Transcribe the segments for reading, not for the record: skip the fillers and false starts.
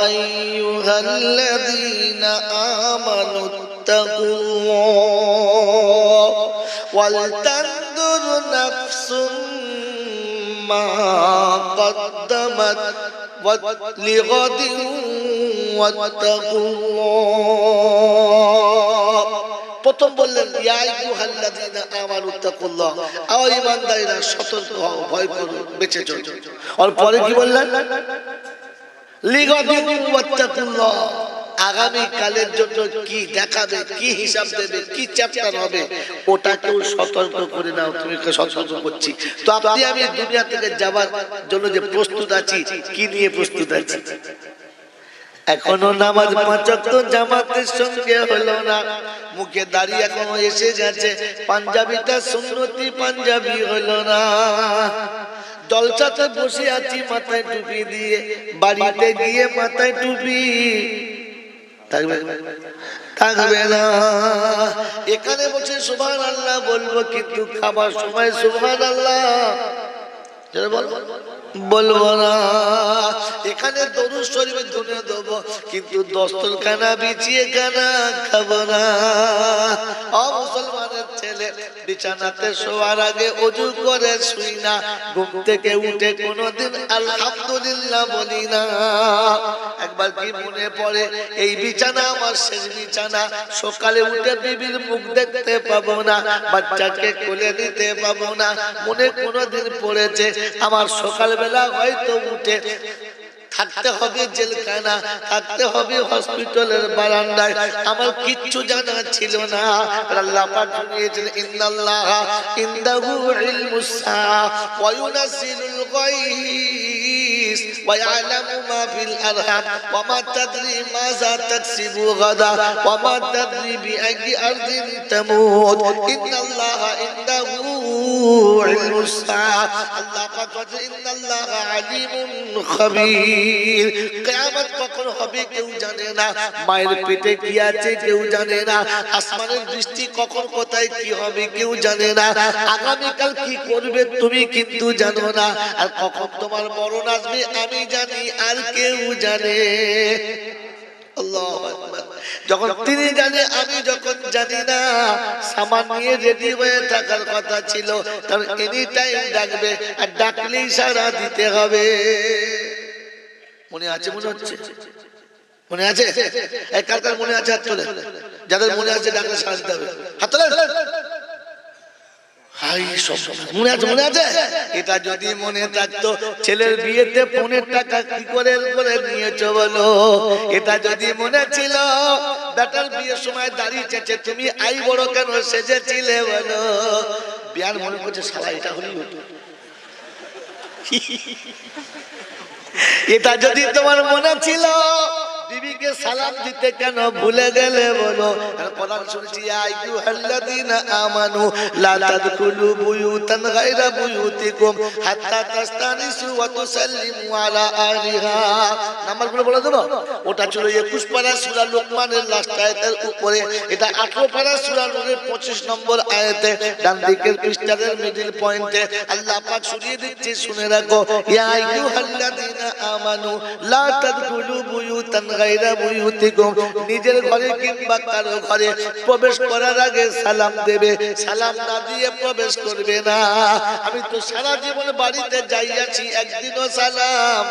আইয়ুহাল্লাযীনা আমানু ইত্তাকুল্লাহ ওয়াল তানজুর নাফসুম মা কদ্দামাত লিগাদিন ওয়াত্তাকুল্লাহ। প্রথম বললেন ইয়া আইয়ুহাল্লাযীনা আমানু ইত্তাকুল্লাহ, ও ঈমানদাররা সতর্ক হও, ভয় করো, বেঁচে চলো। আর পরে কি বললেন? লিগাদিন ওয়াত্তাকুল্লাহ, আগামী কালের জন্য কি দেখাবে, কি হিসাব দেবে, কি চ্যাপ্টার হবে, ওটাকেও সতর্ক করে নাও। তুমি সতর্ক করছি তো আপনি আমি দুনিয়া থেকে যাবার জন্য যে প্রস্তুত আছি, কি নিয়ে প্রস্তুত আছি? এখনো নামাজ পাঁচ ওয়াক্ত জামাতের সঙ্গে হলো না, মুখে দাড়ি এখনো এসে যাচ্ছে, পাঞ্জাবিটা সুন্নতি পাঞ্জাবি হলো না। জলসাতে বসে আছি মাথায় টুপি দিয়ে, বাড়িতে গিয়ে মাথায় টুপি থাকবে না। এখানে বসে সুবহানাল্লাহ বলবো, কিন্তু খাবার সময় সুবহানাল্লাহ বলবো না। এখানে দরুদ শরীফের ধ্বনি দেবো, কিন্তু দস্তরখানা বিছিয়ে খানা খাবো না। মুসলমানের ছেলে বিছানাতে শোয়ার আগে ওযু করে শুই না, ঘুম থেকে উঠে কোনোদিন আলহামদুলিল্লাহ বলি না। একবার কি মনে পড়ে, এই বিছানা আমার শেষ বিছানা, সকালে উঠে বিবির মুখ দেখতে পাবো না, বাচ্চাকে কোলে নিতে পাবো না। মনে কোনোদিন পড়েছে আমার সকালবেলা হয়তো উঠে থাকতে হবে জেলখানা, থাকতে হবে হসপিটালের বারান্দায়, আমার কিচ্ছু জানা ছিল না। আল্লাহ পাক জানিয়েছেন ইন্নাল্লাহা ইনদাহু ইলমুস সাআ ওয়া ইউনাজ্জিলুল গায়স ওয়া ইয়ালামু মা ফিল আরহাম ওয়া মা তাদরি মাযা তাকসিবু গাদা ওয়া মা তাদরি বিআইয়ি আরদিন তামুত ইন্নাল্লাহা ইনদাহু ইলমুস সাআ। আল্লাহ পাক বলেন ইন্নাল্লাহা আলিমুন খাবীর। কিয়ামত কখন হবে কেউ জানে না, মায়ের পেটে কি আছে কেউ জানে না, আসমানের দৃষ্টি কখন কোথায় কি হবে কেউ জানে না, আগামীকাল কি করবে তুমি কিন্তু জানো না, আর কখন তোমার মরণ আসবে আমি জানি আর কেউ জানে। আল্লাহু আকবার। যখন তিনি জানে আমি যখন জানি না, সামান নিয়ে রেডি হয়ে থাকার কথা ছিল, কারণ এনি টাইম ডাকবে, আর ডাকলেই সাড়া দিতে হবে। মনে আছে? মনে হচ্ছে? মনে আছে? এই কার কার মনে আছে হাত তোলে? যাদের মনে আছে ডাকলে সাড়া দিতে হবে, হাত তোলে। হাই সব মনে আছে? মনে আছে? এটা যদি মনে থাকতো, ছেলের বিয়েতে 15 টাকা কি করে নিয়েছো বলো? এটা যদি মনে ছিল, বেটার বিয়ের সময় দাঁড়িয়ে চেয়েছে তুমি আই বড় কেন সেজেছিলে বলো? বিয়ার মনে করছে শালা এটা হলেই হতো। এটা যদি তোমার মনে ছিল, বিবিকে সালাম দিতে কেন ভুলে গেলে বলো? কোরআন শুনছি আইয়ুহাল্লাযীনা আমানু লা তাদখুলু বুয়ুতান গায়রা বুয়ুতিকুম হাত্তা তাস্তানিসু ওয়া তুসাল্লিমু আলা আহলিহা। নাম্বারগুলো বলে দেব। ওটা ছিল 21 পারা সূরা লোকমানের লাস্ট আয়াতের উপরে, এটা 18 পারা সূরা নূরের 25 নম্বর আয়াতে ডান দিকের পৃষ্ঠার মিডল পয়েন্টে আল্লাহ পাক শুনিয়ে দিচ্ছে, শুনে রাখো। ইয়া আইয়ুহাল্লাযীনা আমানু লা তাদখুলু বুয়ুতান গায়রা বুয়ুতিকুম, নিজের ঘরে কিংবা কারো ঘরে প্রবেশ করার আগে সালাম দেবে, সালাম না দিয়ে প্রবেশ করবে না। আমি তো সারা জীবন বাড়িতে যাইয়াছি, একদিনও সালাম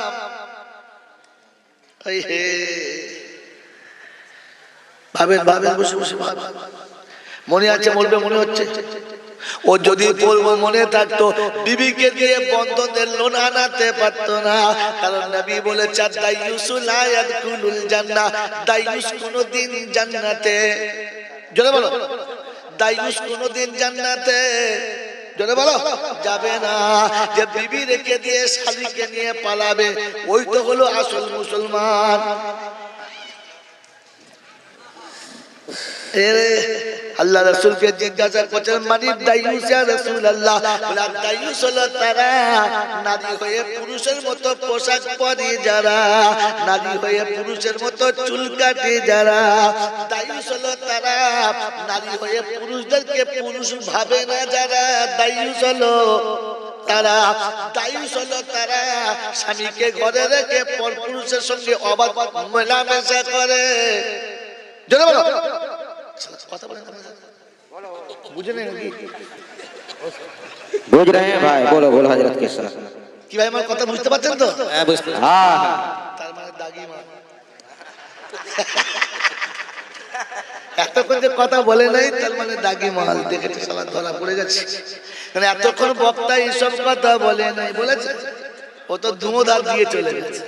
ভাবেন ভাবেন বসে বসে ভাবেন। মনে আছে? বলবে মনে হচ্ছে? ও যদি বলবো মনে থাকতো, বিবিকে দিয়ে বন্ধনের লোন আনাতে পারতো না, কারণ নবী বলেছে দাইয়ুসু লা ইয়াদখুলুল জান্নাহ, দাইয়ুস কোনদিন জান্নাতে, জোরে বলো, দাইয়ুস কোনদিন জান্নাতে, জোরে বলো, যাবে না। যে বিবি রেখে দিয়ে শালীকে নিয়ে পালাবে, ওই তো হলো আসল মুসলমান। আল্লাহ রাসূলকে জিজ্ঞাসা করছেন মানি দাইয়ুস ইয়া রাসূলুল্লাহ, বলে দাইয়ুস হলো তারা নারী হয়ে পুরুষের মতো পোশাক পরে যারা, নারী হয়ে পুরুষের মতো চুল কাটে যারা, দাইয়ুস হলো তারা নারী হয়ে পুরুষদেরকে পুরুষ ভাবে না যারা, দাইয়ুস হলো তারা, দায়ুস হলো তারা স্বামীকে ঘরে রেখে পরপুরুষের সঙ্গে অবাধ মেলামেশা করে। জোরে বলো, কথা বলেন বুঝে নেই নাকি? বুঝ रहे हैं भाई, बोलो बोलो हजरत के साथ। কি ভাই আমার কথা বুঝতে পারছেন তো? হ্যাঁ বুঝতে, হ্যাঁ হ্যাঁ। তার মানে দাগি মা এতক্ষণ যে কথা বলে নাই তার মানে দাগি মাল দেখেছে, সালা ধরা পড়ে গেছে। মানে এতক্ষণ বক্তা এইসব কথা বলে নাই, বলেছে ও তো ধুমোধার দিয়ে চলে গেছে।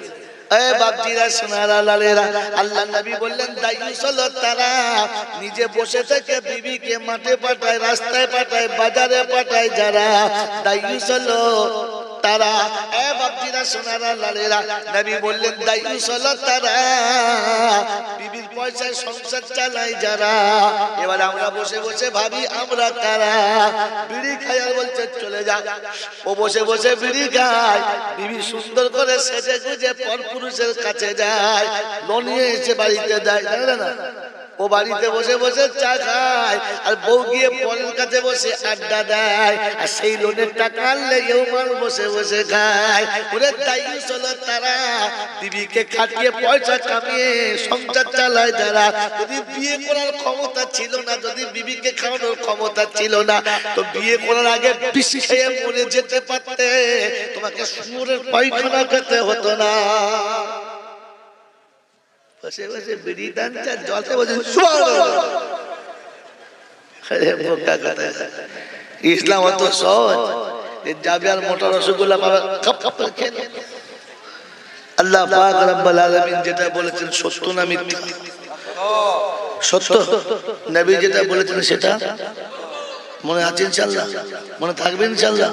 বাপজিরা সোনারা লালেরা, আল্লাহ নবী বললেন দায়ুস হলো তারা নিজে বসে থেকে বিবিকে মাঠে পাঠায়, রাস্তায় পাঠায়, বাজারে পাঠায় যারা, দায়ুস হলো তারা। বাপজিরা সোনারা লালেরা, নবী বললেন দায়ুস হলো তারা বিবির পয়সায় সংসার চালায় যারা। এবার আমরা বসে বসে ভাবি আমরা কারা? বিড়ি খাই আর বলছে চলে যা। ও বসে বসে বিড়ি খায়, বিবি সুন্দর করে সেজে গুজে পরপুরুষের কাছে যায়, লোন নিয়ে এসে বাড়িতে দেয়, জানে না? ও বাড়িতে বসে বসে চা খায় আর বউ গিয়ে পরের কাছে বসে আড্ডা দেয়, আর সেই লোনের টাকা আনলে এও মাল বসে বসে খায়। ওরে দায়ুস হলো তারা বিবিকে খাটিয়ে পয়সা কামিয়ে সংসার চালায় যারা। যদি বিয়ে করার ক্ষমতা ছিল না, যদি বিবিকে খাওয়ানোর ক্ষমতা ছিল না, তো বিয়ে করার আগে বিষ খেয়ে মরে যেতে পারতে, তোমাকে শুয়োরের পায়খানা খেতে হতো না। বসে বসে বিড়ি টানছে, জলতে বসে ইসলাম অত সহজ যাবে আর মোটা রসগোল্লা পাবে খাপ খাপ করে খেয়ে নেবে। আল্লাহ পাক রব্বুল আলামিন যেটা বলেছেন সত্য না মিথ্যা? সত্য। নবী যেটা বলেছেন সেটা মনে আছে ইনশাআল্লাহ, মনে থাকবে ইনশাআল্লাহ।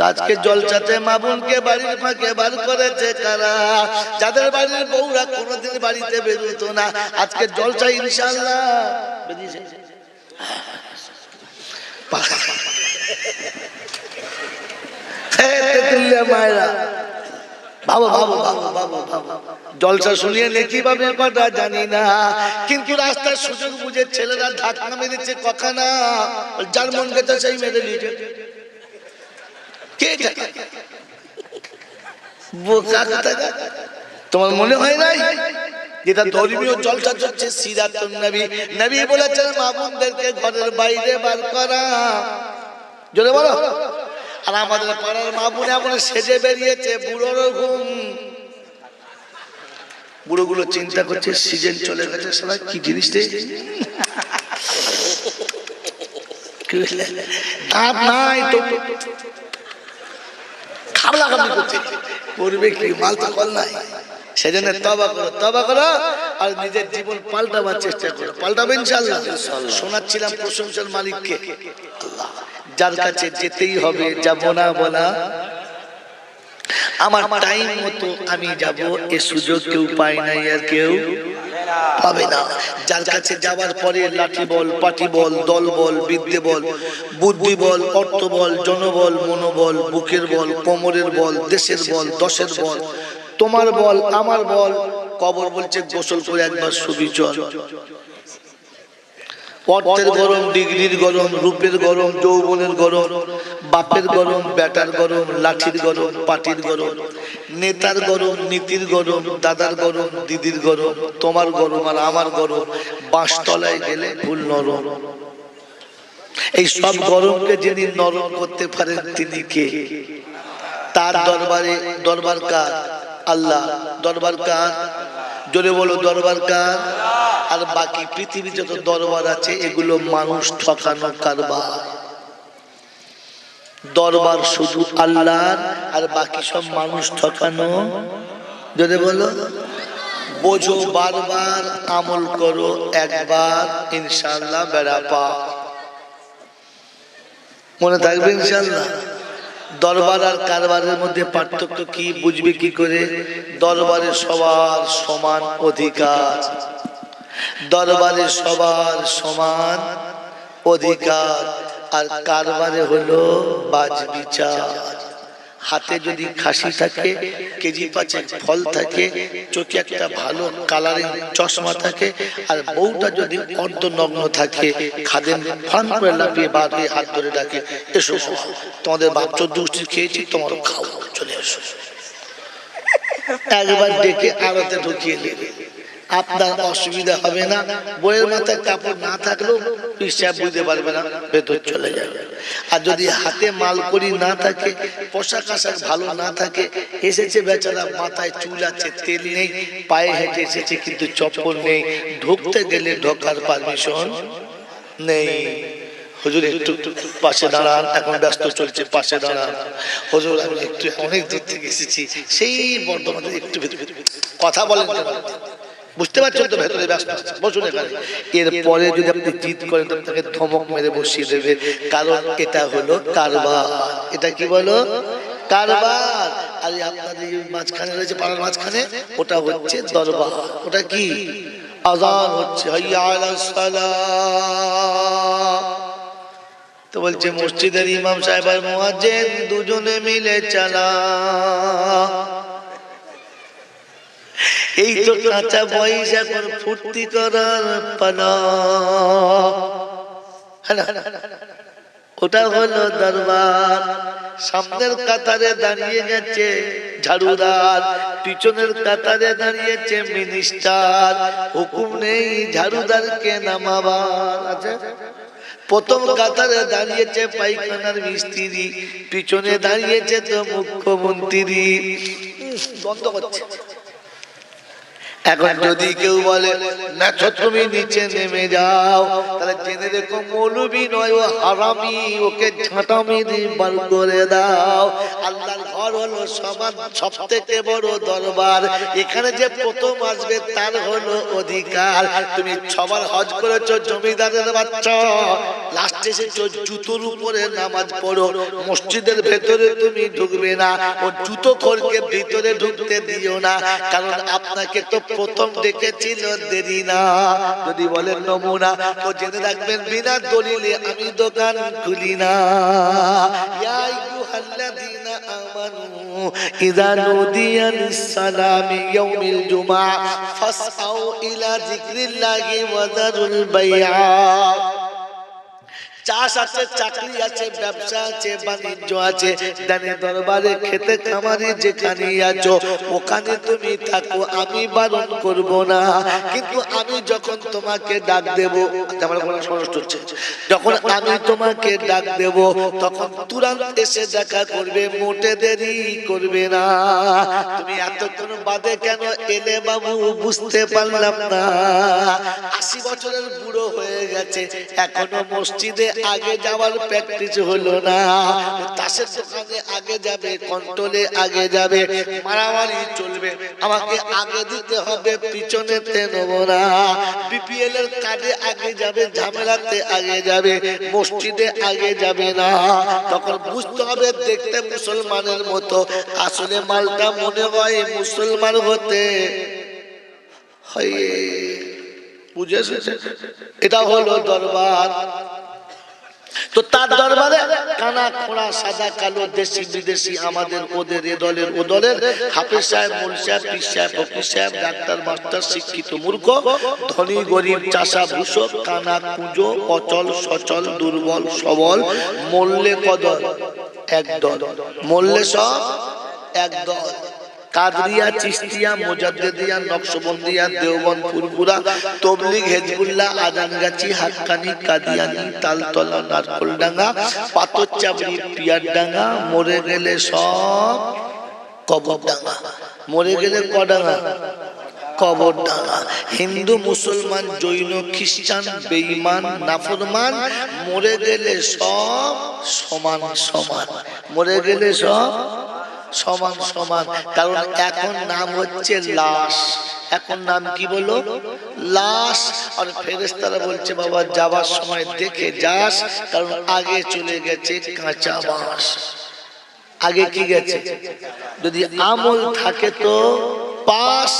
আজকে জলসাতে মা বোনকে বাড়ির ফাঁকে বার করেছে কারা? যাদের বাড়ির বউরা কোনোদিন বাড়িতে বেরোতো না, আজকে জলসা ইনশাআল্লাহ বেরিয়েছে। মায়েরা ভাবো ভাবো ভাবো ভাবো ভাবো, জলসা শুনিয়ে নেকি পাবে কথা জানি না, কিন্তু রাস্তার সুযোগ বুঝে ছেলেরা ধাক্কা মেরেছে কখানা, যার মন গেছে সেই মেরে নিয়েছে। কে বোকা কথা, তোমার মনে হয় নাই যেটা ধর্মীয় জলসা চলছে? সিরাতুন নবী, নবী বলেছেন মা বোনদেরকে ঘরের বাইরে বার করা। জোরে বলো। আর আমাদের পাড়ার মা বোন এমন সেজে বেরিয়েছে, বুড়োর ঘুম। বুড়োগুলো চিন্তা করছে সিজন চলে গেছে, সবাই কি জিনিস দাঁত নাই তো খাবলা খাবলি করছে, করবে কি? মাল তো কল নাই। সেজন্য তওবা করো, তওবা করো আর নিজের জীবন পাল্টাবার চেষ্টা করো। পাল্টাবে ইনশাআল্লাহ। শোনাচ্ছিলাম প্রশংসার মালিককে, আল্লাহ, যার কাছে যেতেই হবে, যাব না বলা। আমার টাইম মতো আমি যাব, এ সুযোগ কেউ পায় নাই আর কেউ পাবে না। যার কাছে যাওয়ার পরে লাঠি বল, পাটি বল, দল বল, বিদ্যে বল, বুদ্ধি বল, অর্থ বল, জনবল, মনোবল, বুকের বল, কোমরের বল, দেশের বল, দশের বল, তোমার বল, আমার বল। কবর বলছে গোসল করে একবার শুবি চল। অর্থের গরম, ডিগ্রির গরম, রূপের গরম, যৌবনের গরম, বাপের গরম, বেটার গরম, লাঠির গরম, পাটির গরম, নেতার গরম, নীতির গরম, দাদার গরম, দিদির গরম, তোমার গরম আর আমার গরম। বাঁশতলায় গেলে ফুল নরম। এই সব গরমকে যিনি নরম করতে পারেন তিনি কে? তার দরবারে, দরবার কার? আল্লাহ। দরবার কার? জোরে বলো, দরবার কার? আর বাকি পৃথিবী যত দরবার আছে এগুলো মানুষ ঠকানো কারবার। দরবার শুধু আল্লাহর, আর বাকি সব মানুষ ঠকানো। জোরে বলো। বোঝো বারবার, আমল করো একবার, ইনশাআল্লাহ বেড়া পার। মনে থাকবে ইনশাআল্লাহ। দরবার আর কারবারের মধ্যে পার্থক্য কি, বুঝবে কি করে? দরবারে সবার সমান অধিকার, দরবারে সবার সমান অধিকার, আর কারবারে হলো বাজ বিচার। হাতে যদি খাসি থাকে, কেজি 5 ফল থাকে, চোখে একটা ভালো কালারিং চশমা থাকে, আর বউটা যদি অর্ধনগ্ন থাকে, খাদেম ফান করে লাফিয়ে বার হয়ে হাত ধরে ডাকে, এসো তোমাদের বাপ 14 খেয়েছি, তোমার খাও, চলে এসো। একবার ডেকে আড়তে ঢুকিয়ে নেবে, আপনার অসুবিধা হবে না। বইয়ের মাথায় কাপড় না থাকলেও পিসাব বুঝতে পারবে না, ভেতর চলে যাবে। আর যদি হাতে মাল করি না থাকে, পোশাক আশাক ভালো না থাকে, এসেছে বেচারা, মাথায় চুল আছে, তেল নেই, পায়ে হেঁটে এসেছে কিন্তু চপ্পল নেই, ঢুকতে গেলে ঢোকার পারমিশন নেই। হুজুর একটু পাশে দাঁড়ান, এখন ব্যস্ত চলছে, পাশে দাঁড়ান। হুজুর আমি একটু অনেক দূর থেকে এসেছি, সেই বর্ধমানে একটু কথা বলেন, বুঝতে পারছেন তো, ভেতরে ব্যস্ত বসুন এখানে। এরপরে যদি আপনি জিদ করেন, আপনাকে ধমক মেরে বসিয়ে দেবে, কারণ এটা হলো কারবার। এটা কি বলো? কারবার। আর আপনাদের মাঝখানে রয়েছে, পাড়ার মাঝখানে, ওটা হচ্ছে দরবার। ওটা কি? আযান হচ্ছে, হাইয়া আলাস সালাহ। তো বলছে মসজিদের ইমাম সাহেব আর মুয়াজ্জিন দুজনে মিলে চালা। এই তো কাঁচা বয়স, এখন ফুর্তি করার পালা। ওটা হলো দরবার। সামনের কাতারে দাঁড়িয়ে গেছে ঝাড়ুদার, পিছনের কাতারে দাঁড়িয়েছে মিনিস্টার। হুকুম নেই ঝাড়ুদারকে নামাবার। আছে, প্রথম কাতারে দাঁড়িয়েছে পায়খানার মিস্ত্রি, পিছনে দাঁড়িয়েছে তো মুখ্যমন্ত্রী। বন্ধ করছে। এখন যদি কেউ বলে না তুমি নিচে নেমে যাও, তাহলে জেনে রেখো মৌলবি নয়, ও হারামি, ওকে ঝাঁটা মেরে বার করে দাও। আল্লাহর ঘর হলো সব থেকে বড় দরবার। এখানে যে প্রথম আসবে তার হলো অধিকার। তুমি 6 বার হজ করেছো, জমিদারের বাচ্চা, লাস্টে এসেছো জুতোর উপরে নামাজ পড়ো, মসজিদের ভেতরে তুমি ঢুকবে না, ও জুতো খোরকে ভিতরে ঢুকতে দিও না, কারণ আপনাকে তো প্রথম ডেকেছিল দেরি না। যদি বলেন নমুনা, তো জেনে রাখবেন বিনা দলিলে আমি দোকান খুলি না। ইয়া আইয়ুহাল্লাযীনা আমানু ইযা নুদিয়া লিস-সালামি ইয়াউমিল জুমআ ফাসআউ ইলা যিকরিল্লাহি ওয়া যারুল বাইআ। চাষ আছে, চাকরি আছে, ব্যবসা আছে, বাণিজ্য আছে, দানে দরবারে, খেতে খামারে যেখানে আছো ওখানে তুমি থাকো, আমি বারণ করব না। কিন্তু আমি যখন তোমাকে ডাক দেব, যখন আমি তোমাকে ডাক দেব, তখন তুরন্ত এসে দেখা করবে, মোটে দেরি করবে না। তুমি এতক্ষণ বাদে কেন এলে বাবু বুঝতে পারলাম না। 80 বছরের বুড়ো হয়ে গেছে, এখনো মসজিদে আগে যাওয়ার প্র্যাকটিস হলো না। তাসের দোকানে আগে যাবে, কন্ট্রোলে আগে যাবে, মারামারি চলবে, আমাকে আগে দিতে হবে, পিছনেতে নেব না। বিপিএল এর কার্ডে আগে যাবে, ঝামেলাতে আগে যাবে, মসজিদে আগে যাবে না। তখন বুঝতে হবে দেখতে মুসলমানের মতো, আসলে মালটা মনে হয় মুসলমান হতে হয়। বুঝেছে? এটা হলো দরবার। তো তার দরবারে কানা খোড়া, সাদা কালো, দেশি বিদেশি, আমাদের ওদের, এ দলের ও দলের, হাফেজ সাহেব, মৌলভী সাহেব, পীর সাহেব, ফকির সাহেব, ডাক্তার, মাস্টার, শিক্ষিত, মূর্খ, ধনী, গরিব, চাষা, ভূষক, কানা, কুঁজো, অচল, সচল, দুর্বল, সবল, মল্লে কদর এক দল, মল্লে সব এক দল। কাদরিয়া, চিশতিয়া, মুজাদ্দিদিয়া, নকশবন্দিয়া, দেওবন্দ, ফুরফুরা, তবলিগ, হেজবুল্লাহ, আজানগাছি, হাক্কানি, কাদিয়ানি, তালতলা, নারকলডাঙ্গা, পাথরচাবড়ি, পিয়ারডাঙ্গা, মরে গেলে সব কবরডাঙ্গা। মরে গেলে কডাঙ্গা? কবরডাঙ্গা। হিন্দু, মুসলমান, জৈন, খ্রিস্টান, বেঈমান, নাফরমান, মরে গেলে সব সমান সমান। মরে গেলে সব সমান সমান। কারণ এখন নাম হচ্ছে লাশ। এখন নাম কি বলো? লাশ। আর ফেরেশতারা বলছে বাবা যাবার সময় দেখে যাস, কারণ আগে চলে গেছে কাঁচা বাঁশ। আগে কি গেছে? যদি আমল থাকে তো পাস,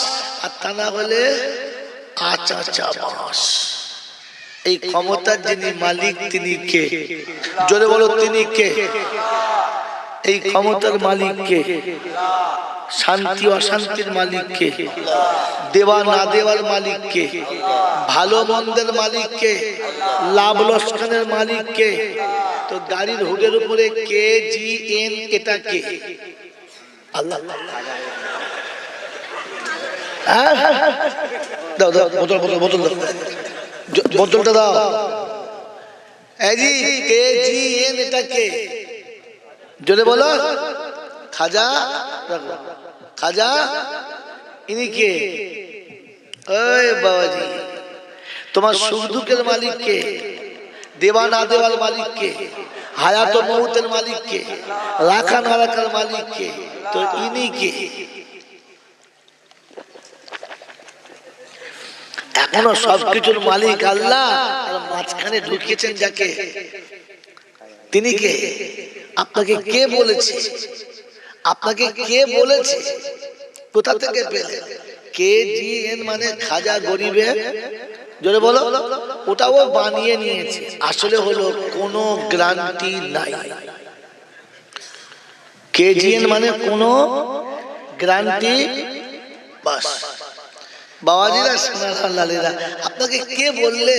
আর তা না হলে আচা বাঁশ। এই ক্ষমতার যিনি মালিক তিনি কে? জোরে বলো তিনি কে? এই ক্ষমতার মালিক কে? শান্তি অশান্তির মালিক কে? দেওয়া না দেওয়ার মালিক কে? ভালো মন্দের মালিক কে? লাভ লোকসানের মালিক কে? তো গাড়ির হুডের উপরে KGN এটা কে? আল্লাহ। দাও দাও বোতল বোতল বোতল দাও, বোতলটা দাও। এই জি KGN এটা কে? জোরে বলো। খাজা, খাজা ইনি কে? ওই বাবাজি, তোমার সুখ দুঃখের মালিক কে? দেওয়া না দেওয়ার মালিক কে? হায়াত ও মউতের মালিক কে? রাখা না রাখার মালিক কে? তো ইনি কে? এখনো সবকিছুর মালিক আল্লাহ, আর মাঝখানে ঢুকিয়েছেন যাকে, তিনি কে? আপনাকে কে বলেছে? আপনাকে কে বলেছে? কোথা থেকে পেলেন? KGN মানে খাজা গরিবে, জোরে বলো। ওটাও বানিয়ে নিয়েছে, আসলে হলো কোনো গ্যারান্টি নাই। KGN মানে কোনো গ্যারান্টি, বাস। বাবাজিরা সোনারা, আপনাকে কে বললে?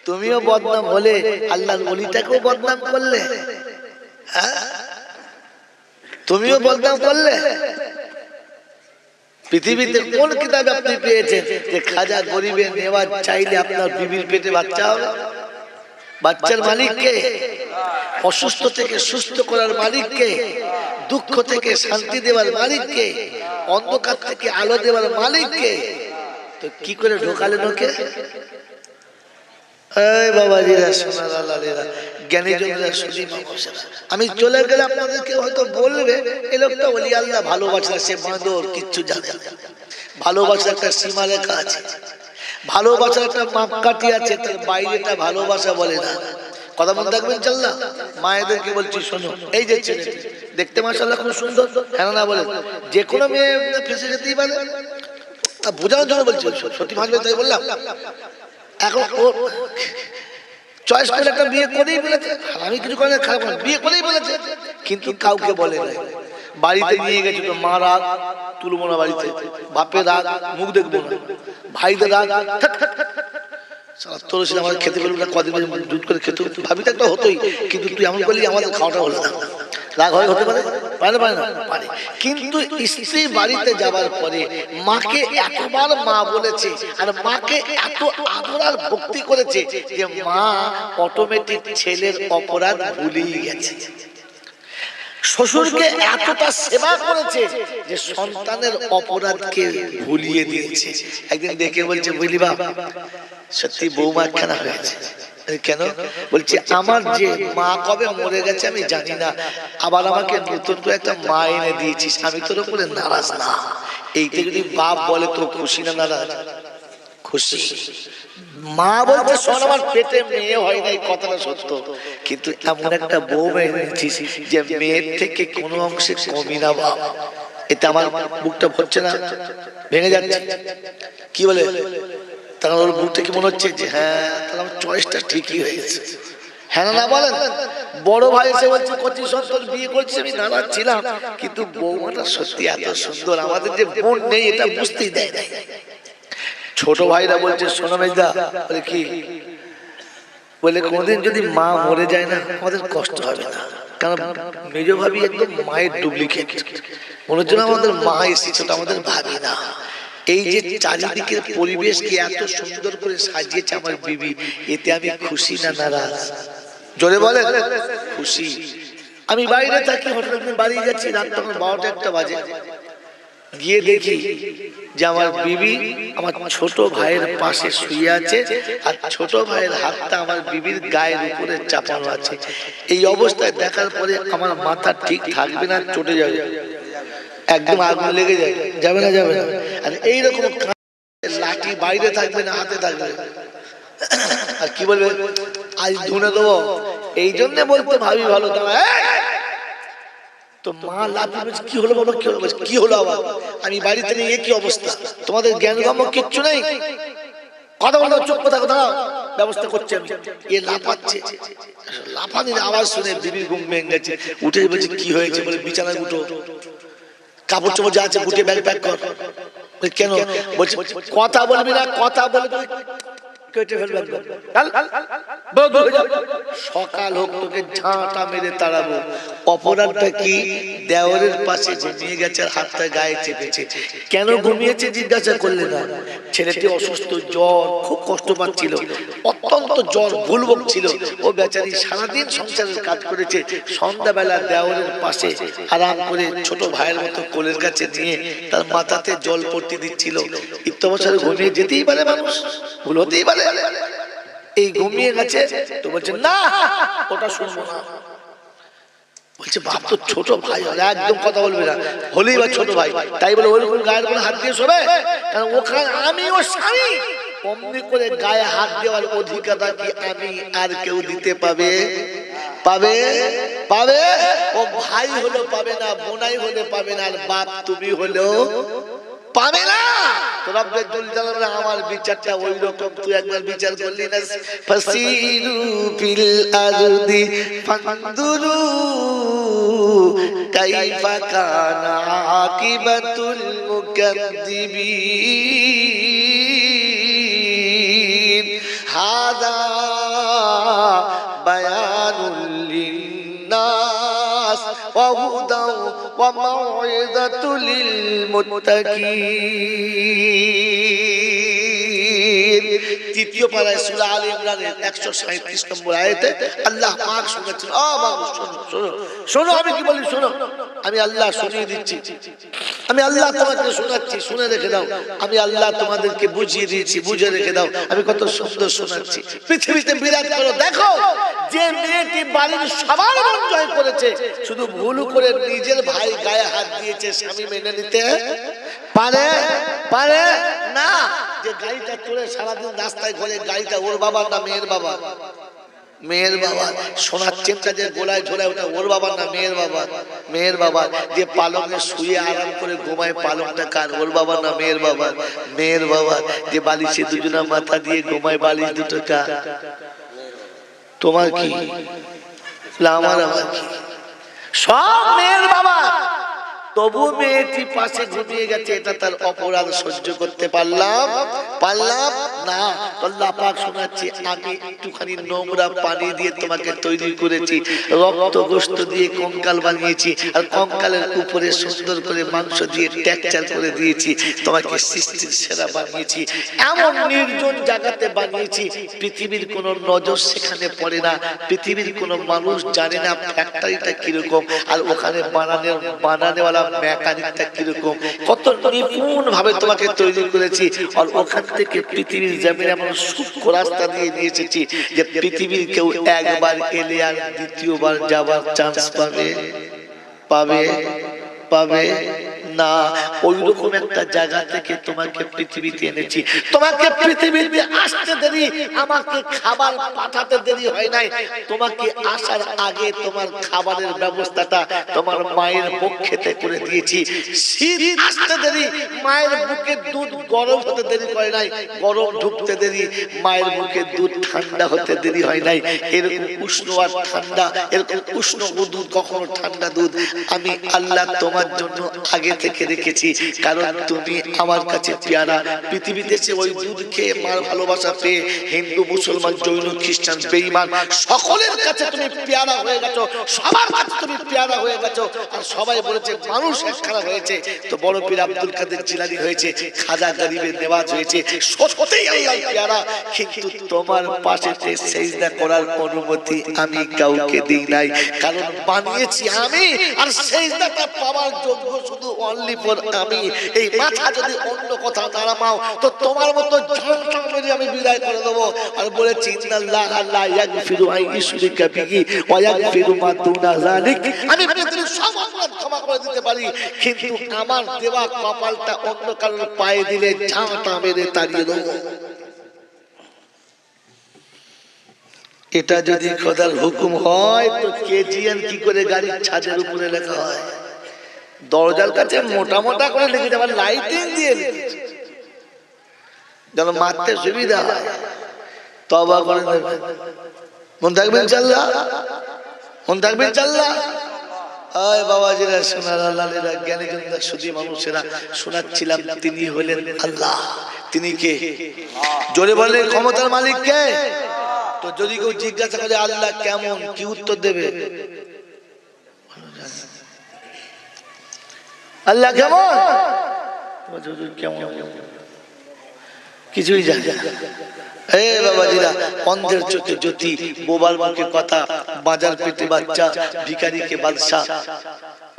তুমিও বদনাম হলে, আল্লাহর ওলিটাকেও বদনাম করলে। তুমিও বদনাম করলে। পৃথিবীতে কোন কিতাবে আপনি পেয়েছেন যে খাজা গরিবে নেওয়া চাইলে আপনার বিবির পেটে বাচ্চা হবে? বাচ্চার মালিক কে? অসুস্থ থেকে সুস্থ করার মালিক কে? দুঃখ থেকে শান্তি দেওয়ার মালিক কে? অন্ধকার থেকে আলো দেওয়ার মালিক কে? তো কি করে ঢোকালেন ওকে? আমি চলে গেলে আপনাদেরকে হয়তো বলবে এই লোকটা ওলি আল্লাহ, ভালোবাসা সে বাঁদর, কিচ্ছু জানে না। ভালোবাসার একটা সীমা রেখা আছে, ভালোবাসার একটা মাপকাঠি আছে, তার বাইরেটা ভালোবাসা বলে না। কথা মনে রাখবেন চাল্লা। মায়েদেরকে বলছি শোনো, এই যে ছেলে দেখতে মাশাআল্লাহ খুব সুন্দর, হ্যাঁ না বলে, যে কোনো মেয়ে ফেসে যেতেই পারে, বোঝানোর জন্য বলছি, সত্যি ভাববে তাই বললাম। এখন ও চয়েস করে একটা বিয়ে করেই বলেছে, আমি কিছু করে খারাপ না, বিয়ে করেই বলেছে, কিন্তু কাউকে বলে না। বাড়িতে নিয়ে গেছে তো মা রাগ, তুলবো না বাড়িতে, বাপের রাগ, মুখ দেখবো না, ভাইদের রাগ, তোর আমার খেতে পেল না, কদিন দুধ করে খেতে ভাবি তো একটা হতোই, কিন্তু তুই এমন করলি আমাদের খাওয়াটা হলো না। রাগ হয়, হতে পারে, পারে পারে না পারে। কিন্তু স্ত্রী বাড়িতে যাবার পরে মাকে এতবার মা বলেছে, আর মাকে এত আদর আর ভক্তি করেছে যে মা অটোমেটিক ছেলের অপরাধ ভুলেই গেছে। শ্বশুরকে এতটা সেবা করেছে যে সন্তানের অপরাধকে ভুলিয়ে দিয়েছে। একদিন দেখে বলছে, বুঝলি বাবা সত্যি বৌমা কেনা হয়েছে। কেন? বলছে আমার যে মা কবে মরে গেছে আমি জানি না, আবার আমাকে নতুন করে একটা মা এনে দিয়েছিস, আমি তোর উপরে নারাজ না। এইটা যদি বাপ বলে তো খুশি না নারাজ? খুশি। মা বলছে শোন আমার পেটে মেয়ে হয় নাই, কথাটা সত্য, কিন্তু এমন একটা বউ এনেছিস যে মেয়ের থেকে কোনো অংশে কমি না বাপ। এতে আমার বুকটা ভরছে না, ভেঙে যাচ্ছে। কি বলে? তখন ওর বুক থেকে মনে হচ্ছে যে হ্যাঁ তাহলে আমার চয়েসটা ঠিকই হয়েছে। হ্যাঁ না বলেন? বড় ভাই এসে বলছে 25 বিয়ে করছে, আমি নারাজ ছিলাম, কিন্তু বৌমাটা সত্যি এত সুন্দর, আমাদের যে বোন নেই এটা বুঝতেই দেয় না। ছোট ভাইরা বলছে শোনো মেজদা, বলে কি? বলে কোনদিন যদি মা মরে যায় না আমাদের কষ্ট হবে না, কারণ মেজ ভাবি একদম মায়ের ডুপ্লিকেট, মনে হচ্ছে আমাদের মা এসেছে, আমাদের ভাবি না। এই যে চারিদিকের পরিবেশকে এত সুন্দর করে সাজিয়েছে আমার বিবি, এতে আমি খুশি না নারাজ? জোরে বলে। খুশি। আমি বাইরে থাকি, হঠাৎ একদিন বাড়ি যাচ্ছি, রাত তখন 12টা বাজে, গিয়ে দেখি যে আমার বিবি আমার ছোট ভাইয়ের পাশে শুয়ে আছে, আর ছোট ভাইয়ের হাতটা আমার বিবির গায়ের উপরে চাপানো আছে। এই অবস্থায় দেখার পরে আমার মাথা ঠিক থাকবে না, চটে যাবে, একদম আগুন লেগে যায়, যাবে না যাবে না। আর এইরকম লাঠি বাইরে থাকবে না, হাতে থাকবে, আর কি বলবে আজ ধুনে দেবো। এই জন্য বলতে ভাবি ভালো দাঁড়া। তো মা লাফিয়ে বলছে কি হলো বাবা, কি হলো? কি হলো আবার? আমি বাড়িতে নেই, কি অবস্থা? তোমাদের জ্ঞান গম্য কিচ্ছু নেই, কথা বলো, চুপ কথা দাঁড়াও। ব্যবস্থা করছি আমি। এ লাফাচ্ছে, লাফানির আওয়াজ শুনে বিবির ঘুম ভেঙে গেছে। উঠে বলছে কি হয়েছে? বলে বিছানায় উঠো, কাপড় চোপড় যা আছে গুটিয়ে ব্যাগ প্যাক কর। কেন? বলছে কথা বলবি না, কথা বলবি কেটে ফেলবে একদম। সকাল হোক তোকে ঝাঁটা মেরে তাড়াবো। অপরাধটা কি? দেওরের পাশে ঘুমিয়ে গেছে আর হাতটা গায়ে চেপেছে। কেন ঘুমিয়েছে জিজ্ঞাসা করলে না। ছেলেটি অসুস্থ, জ্বর, খুব কষ্ট পাচ্ছিল, অত্যন্ত জ্বর, ভুলবক ছিল। ও বেচারি সারাদিন সংসারের কাজ করেছে, সন্ধ্যাবেলা দেওরের পাশে আরাম করে ছোট ভাইয়ের মতো কোলের কাছে নিয়ে তার মাথাতে জল পড়তে দিচ্ছিল। ইত্যবসরে ঘুমিয়ে যেতেই পারে মানুষ, ভুল হতেই পারে। এই ঘুমিয়ে গেছে তো বলছে না ওটা শুনবো না। বলছে বাপ তো ছোট ভাই, একদম কথা বলবে না, হলেই বা ছোট ভাই, তাই বলে ওরকম গায়ের উপর হাত দিয়ে শোবে? কারণ ওখানে আমি ওর স্বামী, অমনি করে গায়ে হাত দেওয়ার অধিকারটা কি আমি আর কেউ দিতে পাবে? পাবে? পাবে? ও ভাই হলো পাবে না, বোনাই হলে পাবে না, আর বাপ তুমি হলেও পাবে না। আমার বিচারটা ওই রকম, তুই একবার বিচার করলি না। ফাসিরু ফিল আরদি ফানদুরু কাইফা কানা আকিবাতুল মুকাদ্দিবিন। হাদা বায়ানুল লিন্নাস ওয়া হুদা ওয়া মাউইযাতুল লিল মুত্তাকিন। তৃতীয় পারায় সূরা আলে ইমরানের 137 নম্বর আয়াতে আল্লাহ পাক শোনাচ্ছেন, ও বাবু শোনো শোনো শোনো, আমি কি বলি শোনো, আমি আল্লাহ শুনিয়ে দিচ্ছি, আমি আল্লাহ তোমাকে শোনাচ্ছি, শুনে রেখে দাও। আমি আল্লাহ তোমাদেরকে বুঝিয়ে দিয়েছি, বুঝে রেখে দাও। আমি কত সুন্দর শোনাচ্ছি। পৃথিবীতে বিরাজ করো, দেখো যে মেয়েটি বাড়ির সবার মন জয় করেছে, শুধু ভুল করে নিজের ভাই গায়ে হাত দিয়েছে, স্বামী মেনে নিতে পারে? পারে না। যে গাড়িটা তোলে সারাদিন রাস্তায় ঘোরে, গাড়িটা ওর বাবার না মেয়ের বাবা? মেয়ের বাবা। সোনার চেনটা যে গোলায় ঝোলায় ওটা ওর বাবার না মেয়ের বাবা? মেয়ের বাবা। যে পালঙে শুয়ে আরাম করে ঘুমায়, পালংটা কার? ওর বাবা না মেয়ের বাবা? মেয়ের বাবা। যে বালিশে দুজনা মাথা দিয়ে ঘুমায়, বালিশ দুটো কার? তোমার কি? আমার আমার কি? সব মেয়ের বাবা। তবু মেয়েটি পাশে ঘুমিয়ে গেছে, এটা তার অপরাধ সহ্য করতে পারলাম না। আল্লাহ পাক শোনাচ্ছে, আমি একটুখানি নোংরা পানি দিয়ে তোমাকে তৈরি করেছি, রক্ত গোশত দিয়ে কঙ্কাল বানিয়েছি, আর কঙ্কালের উপরে সুন্দর করে মাংস দিয়ে টেক্সচার করে দিয়েছি, তোমাকে সৃষ্টির সেরা বানিয়েছি। এমন নির্জন জায়গাতে বানিয়েছি, পৃথিবীর কোনো নজর সেখানে পড়ে না, পৃথিবীর কোনো মানুষ জানে না ফ্যাক্টরিটা কিরকম, আর ওখানে বানানেওয়ালা মেকানিকটা কিরকম, কত নিপুণ ভাবে তোমাকে তৈরি করেছি। আর ওখান থেকে পৃথিবীর জমিনে এমন সূক্ষ্ম রাস্তা দিয়ে নিয়ে এসেছি যে পৃথিবীর কেউ একবার এলে আর দ্বিতীয়বার যাবার চান্স পাবে? পাবে? পাবে না। ওই রকম একটা জায়গা থেকে তোমাকে পৃথিবীতে এনেছি। তোমাকে পৃথিবীতে আসতে দেরি, আমাকে খাবার পাঠাতে দেরি হয় নাই। তোমাকে আসার আগে তোমার খাবারের ব্যবস্থাটা তোমার মায়ের মুখ খেতে করে দিয়েছি। শীত আসতে দেরি, মায়ের মুখে দুধ গরম হতে দেরি হয় নাই। গরম ঢুকতে দেরি, মায়ের মুখে দুধ ঠান্ডা হতে দেরি হয় নাই। এরকম উষ্ণ আর ঠান্ডা, এরকম উষ্ণ দুধ কখনো ঠান্ডা দুধ আমি আল্লাহ তোমার জন্য আগে থেকে রেখেছি, কারণ তুমি আমার কাছে পেয়ারা। পৃথিবীতে এসে ওই দুধ খেয়ে মার ভালোবাসা পেয়ে হিন্দু, মুসলমান, জৈন, খ্রিস্টান, বেঈমান সকলের কাছে তুমি পেয়ারা হয়ে গেছো, সবার কাছে তুমি পেয়ারা হয়ে গেছো। আর সবাই বলেছে মানুষ একখানা হয়েছে, তো বড় পীর আব্দুল কাদের জিলানী হয়েছে, খাজা গরিবের নেওয়াজ হয়েছে, সত্যিই আল্লাহ পেয়ারা। কিন্তু তোমার পাশেতে সেজদা করার অনুমতি আমি কাউকে দিই নাই, কারণ বানিয়েছি আমি, আর সেজদাটা পাওয়ার যোগ্য শুধু অনলি ফর আমি। এই মাথা যদি অন্য কথা নামাও তো তোমার মতো ঝাঁটা মেরে আমি বিদায় করে দেবো। আর বলেছি ইন্নাল্লাহ লা ইয়াগফিরু আন ইউশরিকা বিহি ওয়া ইয়াগফিরু মা দুনা যালিক। আমি পৃথিবীর সব অপরাধ ক্ষমা করে দিতে পারি, কিন্তু আমার দেওয়া কপালটা অন্য কারোর পায়ে দিলে ঝাঁটা মেরে তাড়িয়ে দেবো। এটা যদি খোদার হুকুম হয় তো কেজিএন কি করে গাড়ির ছাদের উপরে লেখা হয়? দরজার কাছে মোটা মোটা করে লিখে দেওয়া, লাইটিং দিয়ে যেন মারতে সুবিধা হয়। তওবা করে নেবেন। মন থাকবেন ইনশাআল্লাহ, মন থাকবেন ইনশাআল্লাহ। আয় বাবাজিরা, সোনারা, লালেরা, জ্ঞানীজনরা, সুধী মানুষেরা, শোনাচ্ছিলাম তিনি হলেন আল্লাহ। তিনি কে? জোরে বলেন, ক্ষমতার মালিক কে? তো যদি কেউ জিজ্ঞাসা করে আল্লাহ কেমন, কি উত্তর দেবে? আল্লাহ কেমন? কেমন কিছুই জানে না। হে বাবাজিরা, অন্ধের চোখে জ্যোতি, বোবার মুখে কথা, বাজার পেটে বাচ্চা, ভিখারিকে বাদশা,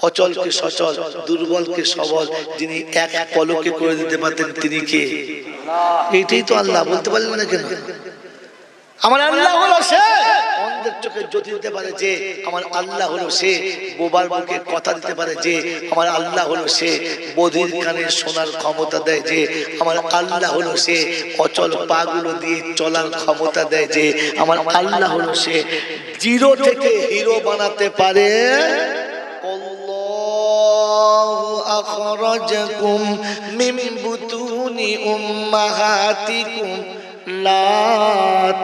অচলকে সচল, দুর্বলকে সবল, যিনি এক পলকে করে দিতে পারতেন তিনি কে? এইটাই তো আল্লাহ। বলতে পারলেন না কেন? আমার আল্লাহ হলো সে অন্ধের চোখে জ্যোতি দিতে পারে যে, আমার আল্লাহ হলো সে বোবার মুখে কথা দিতে পারে যে, আমার আল্লাহ হলো সে বধির কানে শোনার ক্ষমতা দেয় যে, আমার আল্লাহ হলো সে অচল পাগুলো দিয়ে চলার ক্ষমতা দেয় যে, আমার আল্লাহ হলো সে জিরো থেকে হিরো বানাতে পারে। আল্লাহু আখরাজাকুম মিন বুতুনি উম্মাহাতিকুম লা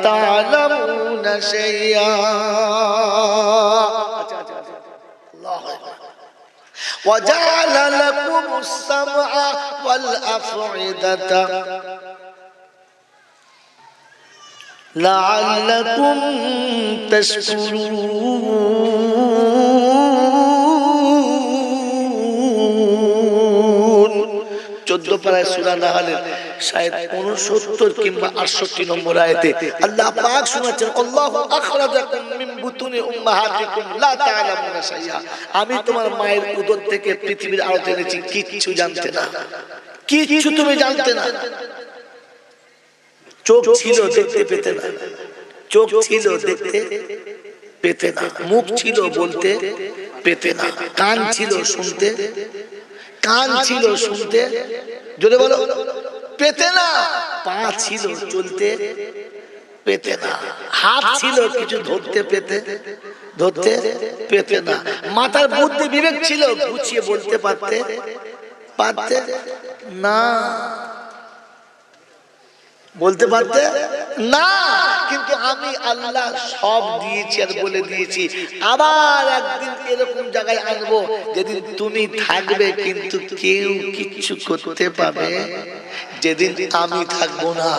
তা'লামুনা শাইআ। আল্লাহু আকবার। ওয়া জা'আলা লাকুমুস সামআ ওয়াল আফইদাতা লা'আল্লাকুম তাশকুরুন। 14 পারায় সূরা নাহলের শায়দ 69 কিংবা 68 নম্বর আয়াতে আল্লাহ পাক শোনাচ্ছেন, আল্লাহু আখরাজাকুম মিন বুতুনি উম্মাহাতিকুম লা তা'লামুনা শাইআ। আমি তোমার মায়ের উদর থেকে পৃথিবীর আলো এনেছি, কিচ্ছু জানতে না, কিচ্ছু তুমি জানতে না। চোখ ছিল দেখতে পেতে না, চোখ ছিল দেখতে পেতে না, মুখ ছিল বলতে পেতে না, কান ছিল শুনতে, কান ছিল শুনতে, জোরে বলো, পেতে না। পা ছিল চলতে পেতে না, হাত ছিল কিছু ধরতে পেতে না, মাথার বুদ্ধি বিবেক ছিল গুছিয়ে বলতে পারতে না, বলতে পারতে না। কিন্তু আমি আল্লাহ সব দিয়েছি আর বলে দিয়েছি। আবার একদিন এরকম জায়গায় আনবো যেদিন তুমি থাকবে কিন্তু কেউ কিচ্ছু করতে পারবে, যেদিন আমি থাকবো না।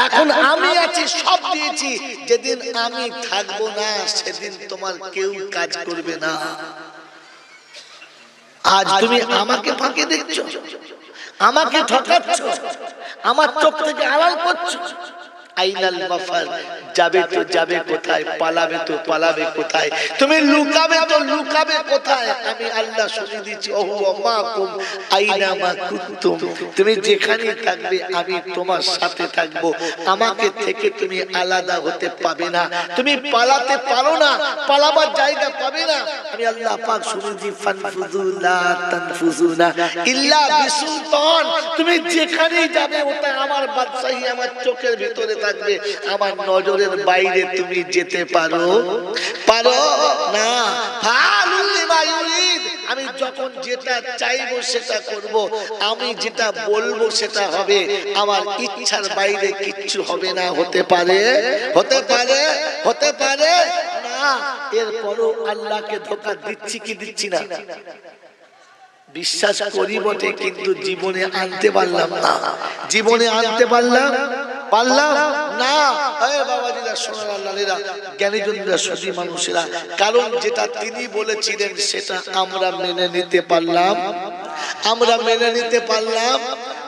এখন আমি আছি, সব দিয়েছি, যেদিন আমি থাকবো না সেদিন তোমার কেউ কাজ করবে না। আজ তুমি আমাকে ফাঁকে দেখছো, আমাকে ঠকাচ্ছ, আমার চোখ থেকে আড়াল করছো। আইনাল মাফার, যাবে তো যাবে কোথায়, পালাবে তো পালাবে কোথায়, তুমি লুকাবে তো লুকাবে কোথায়। আমি আল্লাহ শুনিয়ে দিচ্ছি, ওহু মাকুম আইনা মা কুনতুম, তুমি যেখানে থাকবে আমি তোমার সাথে থাকবো। আমাকে থেকে তুমি আলাদা হতে পাবে না, তুমি পালাতে পারো না, পালাবার জায়গা পাবে না। আমি আল্লাহ পাক শুনিয়ে দিই, ফানফুযু লা তানফুযুনা ইল্লা বিসুলতান, তুমি যেখানেই যাবে ওটা আমার বাদশাহী আমার চোখের ভিতরে থাকবে, আমার নজরের বাইরে তুমি যেতে পারো না। আমি যখন যেটা চাইবো সেটা করব, আমি যেটা বলবো সেটা হবে, আমার ইচ্ছার বাইরে কিচ্ছু হবে না। হতে পারে না। এরপরও আল্লাহকে ধোঁকা দিচ্ছি কি দিচ্ছি না? বিশ্বাস করি বটে, কিন্তু জীবনে আনতে পারলাম না, জীবনে আনতে পারলাম না। বাবাজিরা, সোনারা, লালেরা, জ্ঞানীজনরা, সুধী মানুষেরা, কারণ যেটা তিনি বলেছিলেন সেটা আমরা মেনে নিতে পারলাম,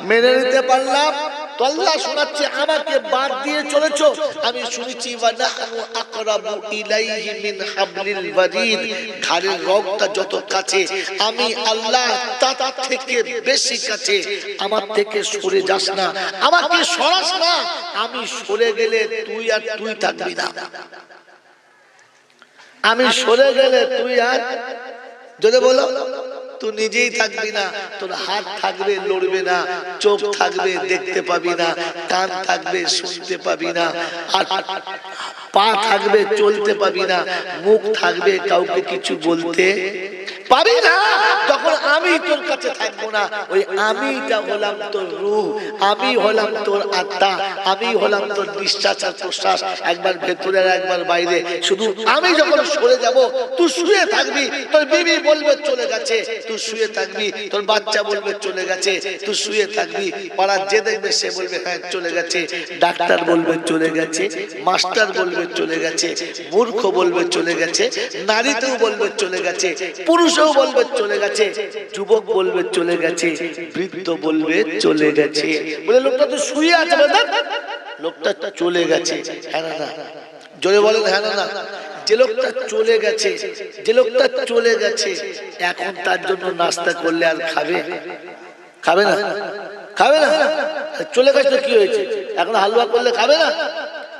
মেনে নিতে পারলাম। তো আল্লাহ শোনাচ্ছে, আমাকে বাদ দিয়ে চলেছো। আমি শুনেছি ওয়া নাহনু আকরাবু ইলাইহি মিন হাবলিল ওয়ারিদ, ঘাড়ের রগটা যত কাছে আমি আল্লাহ তার থেকে বেশি কাছে। আমার থেকে সরে যাস না, আমাকে সরাস না। আমি সরে গেলে তুই আর তুই থাকবি না, আমি সরে গেলে তুই আর, যদি বলো, তুই নিজেই থাকবি না। তোর হাত থাকবে লড়বে না, চোখ থাকবে দেখতে পাবি না, কান থাকবে শুনতে পাবি না। আর পা থাকবে চলতে পাবি না, মুখ থাকবে কাউকে কিছু বলতে পাবি না। যখন আমি তোর কাছে থাকবো না, ওই আমিটা হলাম তোর রূহ, আমি হলাম তোর আত্মা, আমি হলাম তোর নিঃশ্বাস আর প্রশ্বাস, একবার ভেতরে আর একবার বাইরে। শুধু আমি যখন সরে যাব, তুই শুয়ে থাকবি, তোর বিবি বলবে চলে গেছে, তুই শুয়ে থাকবি, তোর বাচ্চা বলবে চলে গেছে, তুই শুয়ে থাকবি, পাড়ার যে দেখবে সে বলবে হ্যাঁ চলে গেছে, ডাক্তার বলবে চলে গেছে, মাস্টার বলবে চলে গেছে, মূর্খ বলবে চলে গেছে, নারীতেও বলবে চলে গেছে, পুরুষও বলবে চলে গেছে, যুবক বলবে চলে গেছে, বৃদ্ধ বলবে চলে গেছে। বলে লোকটা তো শুয়ে আছে, লোকটা চলে গেছে। হ্যাঁ না, জোরে বলেন হ্যাঁ না। যে লোকটা চলে গেছে, যে লোকটা চলে গেছে, এখন তার জন্য নাস্তা করলে আর খাবে? খাবে না, খাবে না। চলে গেছে তো কি হয়েছে, এখন হালুয়া করলে খাবে না?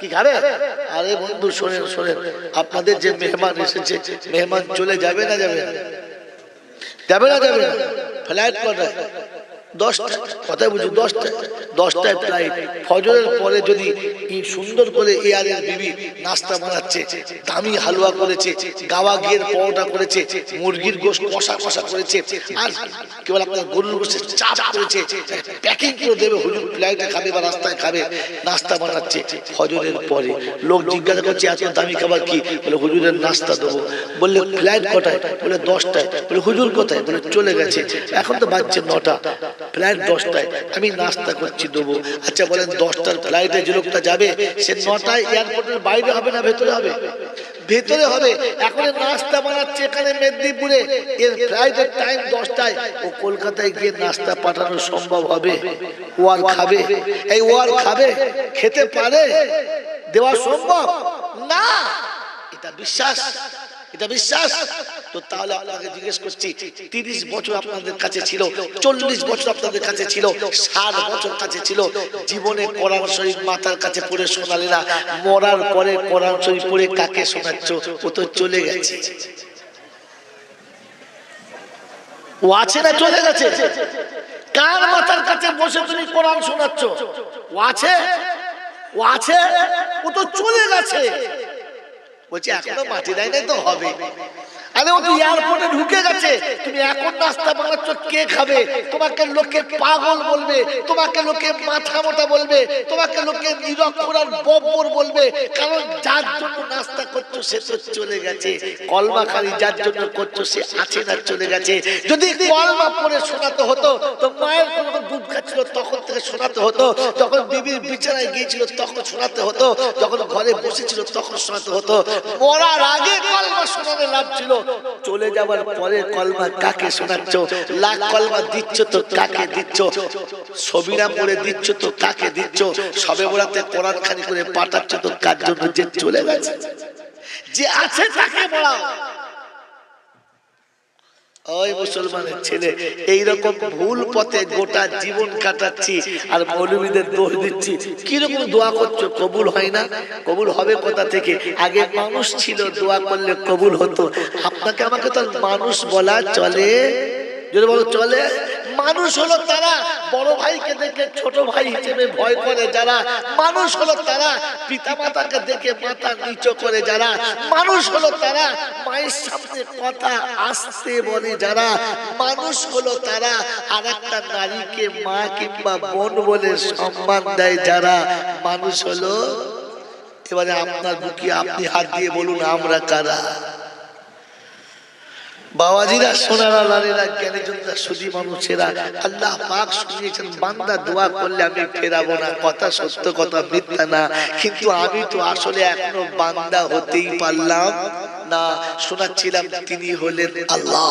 কি খাবে? আরে বন্ধু শোনেন শোনেন, আপনাদের যে মেহমান এসেছে, মেহমান চলে যাবে না যাবে না? যাবে না যাবে না? ফ্লাইট কটায়? 10টা, কথাই বুঝি 10টায় ফ্লাইট। ফজরের পরে যদি সুন্দর করে এয়ারের বিবি নাস্তা বানাচ্ছে, দামি হালুয়া করেছে, গাওয়া ঘিয়ের পরোটা করেছে, মুরগির গোশত কষা কষা করেছে, আর কেবল আপনার গরুর গোশতের চাপ করেছে, প্যাকিং করে দেবে, হুজুর ফ্লাইটে খাবে বা রাস্তায় খাবে, নাস্তা বানাচ্ছে। ফজরের পরে লোক জিজ্ঞাসা করছে এত দামি খাবার কি? বলে হুজুরের নাস্তা দেবো। বললে ফ্লাইট কটায়? বলে 10টায়। বলে হুজুর কোথায়? বলে চলে গেছে, এখন তো বাজছে 9টা, ফ্লাইট 10টায়, আমি নাস্তা করছি দেবো। আচ্ছা বলেন 10টার ফ্লাইটে যে লোকটা যাবে, সে 9টায় এয়ারপোর্টের বাইরে হবে না ভেতরে হবে? ভেতরে হবে। এখন নাস্তা বানাচ্ছে এখানে মেদিনীপুরে, এর ফ্লাইটের টাইম 10টায়, ও কলকাতায় গিয়ে নাস্তা পাঠানো সম্ভব হবে? ও আর খাবে? এই ও আর খাবে? খেতে পারে? দেওয়া সম্ভব না। এটা বিশ্বাস, এটা বিশ্বাস। তো তাহলে আপনাকে জিজ্ঞেস করছি, 30 বছর আপনাদের কাছে ছিল, 40 বছর আপনাদের কাছে ছিল, 60 বছর কাছে ছিল, জীবনে কোরআন শরীফ মাথার কাছে পড়ে শোনালে না, মরার পরে কোরআন শরীফ পড়ে কাকে শোনাচ্ছ? ও তো চলে গেছে। ও আছে না চলে গেছে? কার মাথার কাছে বসে তুমি কোরআন শোনাচ্ছ? ও আছে? ও আছে? ও তো চলে গেছে। বলছি এখনো মাটি দেয় নাই তো হবে? আরে ও তো এয়ারপোর্টে ঢুকে গেছে, তুমি এখন নাস্তা বানাচ্ছ, কে খাবে? তোমাকে লোকে পাগল বলবে, তোমাকে লোকে মাথা মোটা বলবে, তোমাকে লোকে নিরক্ষর আর বব্বর বলবে, কারণ যার জন্য নাস্তা করছো সে তো চলে গেছে। কলমা খালি যার জন্য করছো সে আছে না চলে গেছে। যদি কলমা পড়ে শোনাতে হতো, তো মায়ের যখন দুধ খাচ্ছিল তখন থেকে শোনাতে হতো, যখন বিবির বিছানায় গিয়েছিল তখন শোনাতে হতো, যখন ঘরে বসেছিল তখন শোনাতে হতো। মরার আগে কলমা শোনাতে লাভ ছিল, চলে যাবার পরে কলমা কাকে শোনাচ্ছ? লাখ কলমা দিচ্ছ তো কাকে দিচ্ছ? সবিরা পড়ে দিচ্ছ তো কাকে দিচ্ছ? সবে বরাতে কোরআন খানি করে পাঠাচ্ছ তো কার জন্য? যে চলে গেছে, যে আছে তাকে বলাও। ওই মুসলমানের ছেলে এইরকম ভুল পথে গোটা জীবন কাটাচ্ছি আর মৌলবীদের দোষ দিচ্ছি। কিরকম দোয়া করছো, কবুল হয় না? কবুল হবে কোথা থেকে? আগে মানুষ ছিল, দোয়া করলে কবুল হতো। আপনাকে আমাকে তো মানুষ বলা চলে? যদি বলো চলে। মানুষ হলো তারা বড় ভাইকে দেখে ছোট ভাই হিসেবে ভয় করে যারা, মানুষ হলো তারা পিতা মাতাকে দেখে মাথা নিচু করে যারা, মানুষ হলো তারা মায়ের সামনে কথা আসতে বলে যারা, মানুষ হলো তারা আর একটা নারীকে মা কিংবা বোন বলে সম্মান দেয় যারা, মানুষ হলো। এবারে আপনার বুকে আপনি হাত দিয়ে বলুন আমরা কারা? বাবাজিরা, সোনারা, লালেরা, জ্ঞানীজনরা, সুধী মানুষেরা, আল্লাহ পাক শুনিয়েছেন বান্দা দোয়া করলে আমি ফেরাবো না। কথা সত্য, কথা মিথ্যা না, কিন্তু আমি তো আসলে এখনো বান্দা হতেই পারলাম না। শোনাচ্ছিলাম তিনি হলেন আল্লাহ।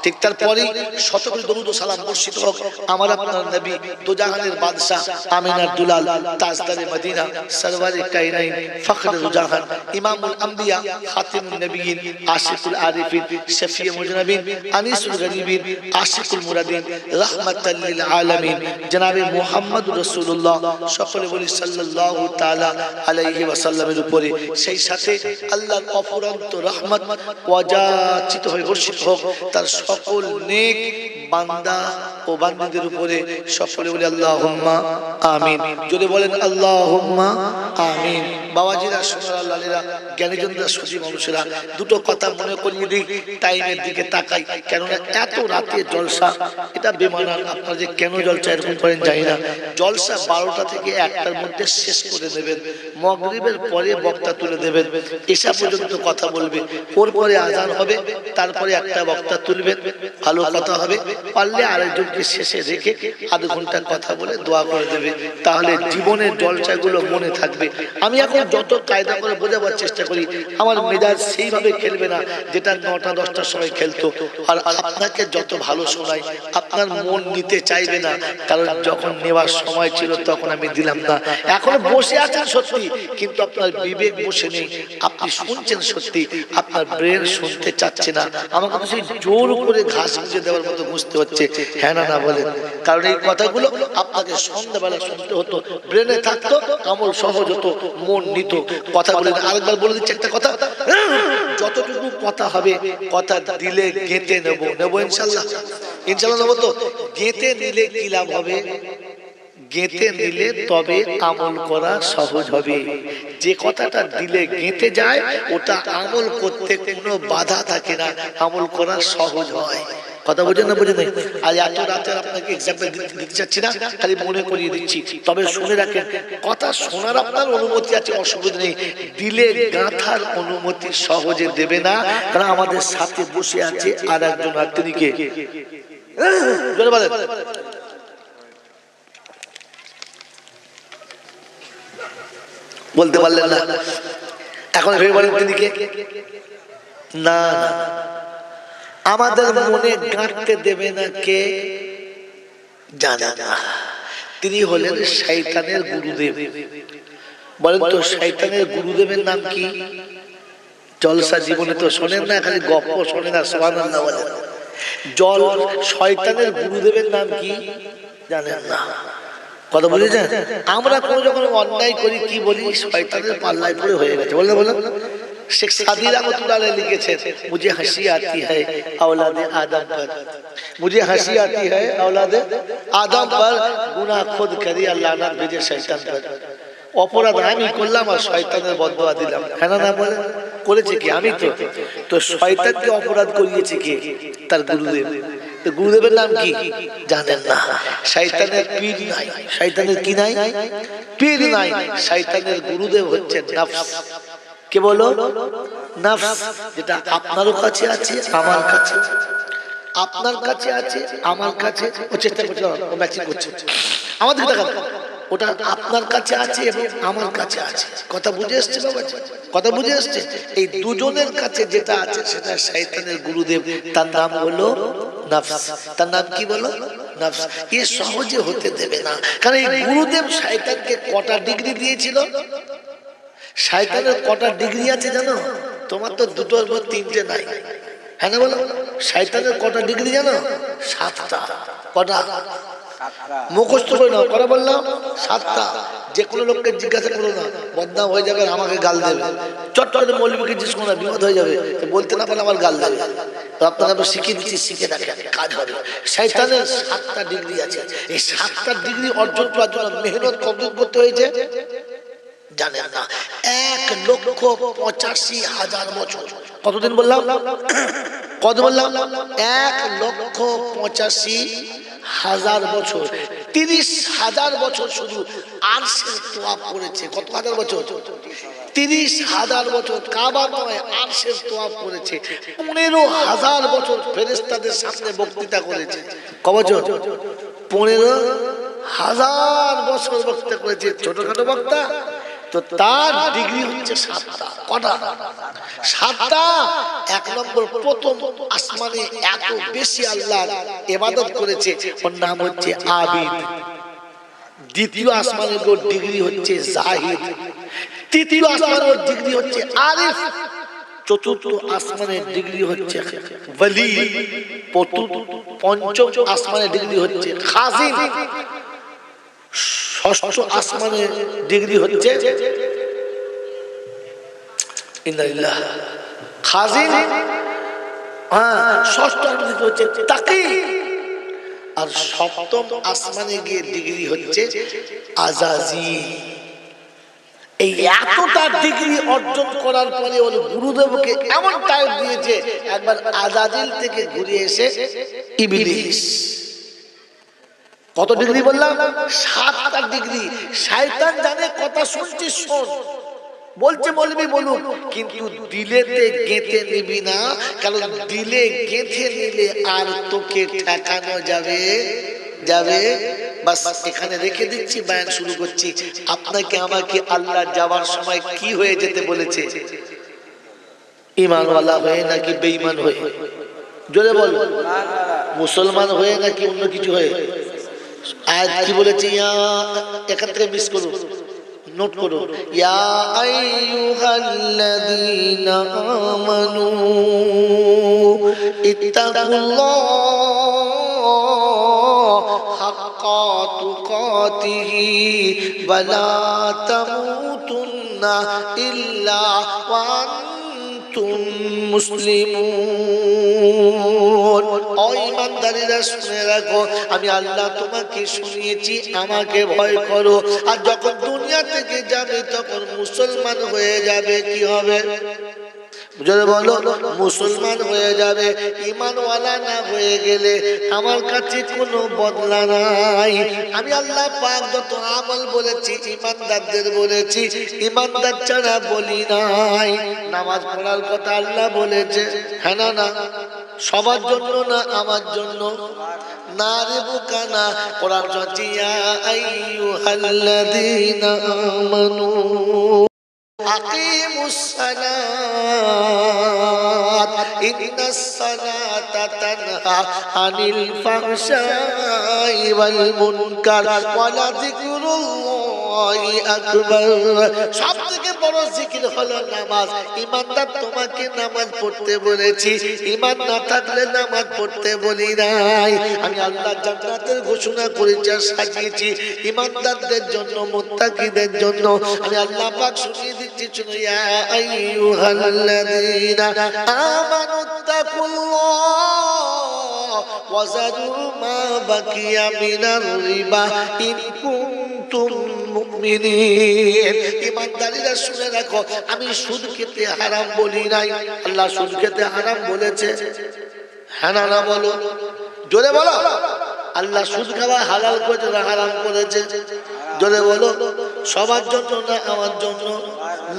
ঠিক তারপরে শত করে দরুদ ও সালাম বর্ষিত হোক আমার আপনার নবী, দোজাহানের বাদশাহ, আমিনার দুলাল, তাজদারে মদিনা, সরওয়ারে কায়নাইন, ফখরে দুজাহান, ইমামুল আম্বিয়া, খাতিমুন নবিয়িন, আশিকুল আরিফিন, শফিয়ে মুজনাবিন, আনিসুল গরিবিন, আশিকুল মুরাদিন, রাহমাতাল লিল আলামিন, জনাবে মুহাম্মদুর রাসূলুল্লাহ, সকলে বলি সাল্লাল্লাহু তাআলা আলাইহি ওয়াসাল্লামের উপরে, সেই সাথে আল্লাহর অফুরন্ত রহমত ওয়াজাচিত হয়ে বর্ষিত হোক তার সকল নেক বান্দা ও বান্দাদের উপরে সকলে বলে আল্লাহুম্মা আমিন। যদি বলেন আল্লাহুম্মা আমিন। বাবাজিরা, সোনারা, লালেরা, জ্ঞানীজনরা, সুধী মানুষেরা, দুটো কথা মনে করিয়ে দিই, টাইমের দিকে তাকাই, কেননা এত রাতে জলসা, এটা বেমানান। আপনারা যে কেন জলসা এরকম করেন জানি না। জলসা 12টা থেকে 1টার মধ্যে শেষ করে দেবেন, মাগরিবের পরে বক্তা তুলে দেবেন, এশা পর্যন্ত কথা বলবে, ওর পরে আজান হবে, তারপরে একটা বক্তা তুলবেন, ভালো কথা হবে, পারলে আরেকজনকে শেষে রেখে আধ ঘন্টা কথা বলে দোয়া করে দেবে, তাহলে জীবনের জলসাগুলো মনে থাকবে। আমি এখন যত কায়দা করে বোঝাবার চেষ্টা করি, আমার মেজাজ সেইভাবে খেলবে না যেটা 9টা 10টার সময় খেলতো। আর আপনাকে যত ভালো শোনাই, আপনার মন নিতে চাইবে না, কারণ যখন নেওয়ার সময় ছিল তখন আমি দিলাম না। এখন বসে আছেন সত্যি, কিন্তু আপনার বিবেক বসে নেই। আপনি শুনছেন সত্যি, আপনার ব্রেন শুনতে চাচ্ছে না। আমাকে তো সেই জোর করে ঘাস গুঁজে দেওয়ার মতো বুঝতে হচ্ছে, হ্যাঁ না না বলেন? কারণ এই কথাগুলো আপনাকে সন্ধ্যাবেলা শুনতে হতো, ব্রেনে থাকতো, আমল সহজ হতো, মন নিত। কথা বলে আরেকবার বলে দিচ্ছি একটা কথা, যতটুকু কথা হবে, কথা দিলে গেঁথে নেবো, নেবো ইনশাল্লাহ, ইনশাল্লাহ নেবো তো। গেঁথে নিলে কি লাভ হবে? গেঁথে নিলে তবে আমল করা সহজ হবে। যে কথাটা দিলে গেঁথে যায়, ওটা আমল করতে কোনো বাধা থাকে না, আমল করা সহজ হয়। কথা বোঝেন না বোঝেন? আজ এত রাতে আপনাকে এক্সাম্পল দিতে চাচ্ছি না, খালি মনে করিয়ে দিচ্ছি। তবে শুনে রাখেন, কথা শোনার আপনার অনুমতি আছে, অসুবিধা নেই, দিলে গাঁথার অনুমতি সহজে দেবে না। কারণ আমাদের সাথে বসে আছে আর একজন, আর তিনি কে? বলতে পারলেন না, এখন ভেবে বলেন তিনি কে? না, আমাদের মনে গাঁটতে দেবে না কে? জানা না। তিনি হলেন শয়তানের গুরুদেব। বলেন তো, শয়তানের গুরুদেবের নাম কি? জলসা জীবনে তো শোনেন না, খালি গপ্প শোনেন না, সুবহানাল্লাহ বলেন। শয়তানের গুরুদেবের নাম কি জানেন না? কথা বুঝেছেন? আমরা কোনো যখন অন্যায় করি কি বলি? শয়তানের পাল্লায় পড়ে হয়ে গেছে, বলেন বলেন। শেখ সাদী রাহমাতুল্লাহ আলাইহি লিখেছেন, মুঝে হাসি আতি হ্যায় औलादे आदम पर, मुझे हंसी आती है औलादे आदम पर, गुनाह खुद करी अल्लाह ना भेजे शैतान पर। অপরাধ আমি করলাম আর শয়তানের বদদোয়া দিলাম, হ্যাঁ না বলেন? করেছে কি? আমি তো। তো শয়তানকে অপরাধ করিয়েছে কে? তার গুরুদেব। তো গুরুদেবের নাম কি জানেন না? শয়তানের পীর নাই। শয়তানের কি নাই? পীর নাই। শয়তানের গুরুদেব হচ্ছে নফস। কে বলো? নফস। যেটা আপনারও কাছে আছে, আমার কাছে, আপনার কাছে আছে, আমার কাছে। ও চেষ্টা করছে, ও ম্যাচিং করছে, আমাদের দেখা ওটা আপনার কাছে আছে এবং আমার কাছে আছে। কথা বুঝে এসছে বাবা? কথা বুঝে এসছে? এই দুজনের কাছে যেটা আছে সেটা শয়তানের গুরুদেব, তার নাম হলো নফস। তার নাম কি বলো? নফস। এ সহজে হতে দেবে না, কারণ এই গুরুদেব শয়তানকে কটা ডিগ্রি দিয়েছিল? শয়তানের কটা ডিগ্রি আছে জানো? তোমার তো দুটোর পর তিনটে নাই, হ্যাঁ না বলো? শয়তানের কটা ডিগ্রি জানো? 7টা। কটা? মুখস্থ করে নাও, করা বললাম 7টা। যে কোনো লোককে জিজ্ঞাসা করো না, বদনাম হয়ে যাবে, আমাকে গাল দেবে। চট করে মৌলবীকে জিজ্ঞেস করো না, বিপদ হয়ে যাবে, বলতে না পারলে আমার গাল দেবে। আপনারা তো শিখিয়ে দিচ্ছি, শিখে রাখেন, কাজ হবে। শয়তানের 7টা ডিগ্রি আছে। এই 7টা ডিগ্রি অর্জন করার জন্য মেহনত কমপ্লিট করতে হয়েছে জানেন না? 1,85,000 বছর। কতদিন বললাম? কত বললাম? 1,85,000 বছর। 30,000 বছর শুধু আরশের তোয়াফ করেছে। কত হাজার বছর? 30,000 বছর কাবা নয়, আরশের তোয়াফ করেছে। 15,000 বছর ফেরেশতাদের সামনে বক্তৃতা করেছে। ক বছর? 15,000 বছর বক্তৃতা করেছে। ছোটখাটো বক্তা তো, তার ডিগ্রি হচ্ছে 7টা। কটা? 7টা। 1 নম্বর, প্রথম আসমানে এত বেশি আল্লাহর ইবাদত করেছে, ওর নাম হচ্ছে আবিদ। দ্বিতীয় আসমানের ওর ডিগ্রি হচ্ছে জাহিদ। তৃতীয় আসমানের ওর ডিগ্রি হচ্ছে আরিফ। চতুর্থ আসমানের ডিগ্রি হচ্ছে ওয়ালি। পঞ্চম আসমানের ডিগ্রি হচ্ছে খাজিন। ষষ্ঠ আসমানের ডিগ্রি হচ্ছে ইন্নালিল্লাহ খাজিন। ষষ্ঠ ডিগ্রি হচ্ছে তাকি। আর সপ্তম আসমানে গিয়ে ডিগ্রি হচ্ছে আজাজিল। এই এতটা ডিগ্রি অর্জন করার পরে ওর গুরুদেবকে এমন টাইপ দিয়েছে, একবার আজাজিল থেকে ঘুরে এসে ইবলিস। কত ডিগ্রি বললাম? 7টা ডিগ্রি। শয়তান জানে কথা শুনছিস শোন, বলছে বলবি বলুক, কিন্তু দিলেতে গেঁথে নিবি না, কারণ দিলে গেঁথে নিলে আর তোকে ঠেকানো যাবে যাবে। বাস এখানে রেখে দিচ্ছি, বয়ান শুরু করছি। আপনাকে আমাকে আল্লাহ যাওয়ার সময় কি হয়ে যেতে বলেছে? ঈমানওয়ালা হয়ে নাকি বেঈমান হয়ে? জোরে বল। মুসলমান হয়ে নাকি অন্য কিছু হয়ে? আয়াত কি বলেছে? এখান থেকে মিস করুন, নোট করুন। ইয়া আইয়ুহাল্লাযীনা আমানু ইত্তাকুল্লাহ হাক্কা তুকাতিহি ওয়া লা তামুতুন্না ইল্লা ওয়া আনতুম মুসলিমুন। ও ঈমানদারেরা শুনে রাখো, আমি আল্লাহ তোমাকে শুনিয়েছি, আমাকে ভয় করো। আর যখন দুনিয়া থেকে যাবে তখন মুসলমান হয়ে যাবে। কি হবে? যদি বলো মুসলমান হয়ে যাবে। ঈমানওয়ালা না হয়ে গেলে আমার কাছে কোনো বদলা নাই। আমি আল্লাহ পাক যত আমল বলেছি ঈমানদারদের বলেছি, ঈমানদার ছাড়া বলি নাই। নামাজ পড়ার কথা আল্লাহ বলেছে, হ্যাঁ না না? সবার জন্য না, আমার জন্য না রে বোকা না। কোরআন বলছে ইয়া আইয়ুহাল্লাযীনা আমানু আকিমুস সালাত ইন্নাস সালাতা তানহা আনিল ফাহশাই ওয়াল মুনকার ওয়া লাযিকরুল্লাহি আকবার। সবথেকে বড় জিকির হলো নামাজ। ঈমানদার তোমাকে নামাজ পড়তে বলেছি, ঈমান না থাকলে নামাজ পড়তে বলি নাই। আমি আল্লাহ জান্নাতের ঘোষণা করেছি আর সাজিয়েছি ঈমানদারদের জন্য, মুত্তাকিদের জন্য। আমি আল্লাহ পাক শুনিয়ে দিচ্ছি, শুনো। ইয়া আইয়ুহাল্লাযীনা আমানুত্তাকুল্লাহ ওয়া যারু মা বাকিয়া মিনার রিবা ইন কুনতুম মুমিনিন। ঈমানদারীরা শুনে রাখো, আমি সুদ খেতে হারাম বলি নাই। আল্লাহ সুদ খেতে হারাম বলেছে, হ্যাঁ না না বলো, জোরে বলো। আল্লাহ সুদ খাওয়া হালাল করেছে না হারাম করেছে? জোরে বলো। সবার জন্য না আমার জন্য?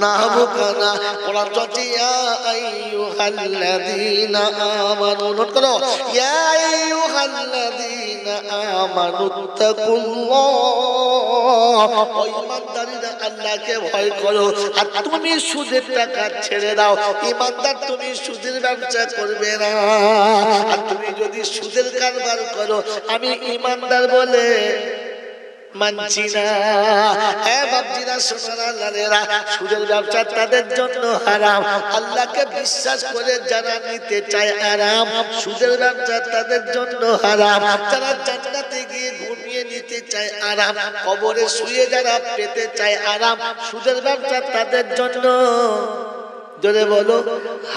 না হবো কানা। কোরআন বলছে ইয়া আইয়ুহাল্লাযীনা আমানু, নোট করো, ইয়া আইয়ুহাল্লাযীনা আমানুত্তাকুল্লাহ। ও ঈমানদারীরা আল্লাহকে ভয় করো। আর তুমি সুদের টাকা ছেড়ে দাও। ঈমানদার তুমি সুদের ব্যবসা করবে না। আর তুমি যদি সুদের কারবার করো, আমি ঈমানদার বলে মানছি না। হ্যাঁ বাপজিরা, সোনারা লালেরা, সুদের ব্যবসা তাদের জন্য হারাম। আল্লাহকে বিশ্বাস করে যারা নিতে চায় আরাম, সুদের ব্যবসা তাদের জন্য হারাম। যারা জান্নাতে গিয়ে ঘুমিয়ে নিতে চায় আরাম, কবরে শুয়ে যারা পেতে চায় আরাম, সুদের ব্যবসা তাদের জন্য, জোরে বলো,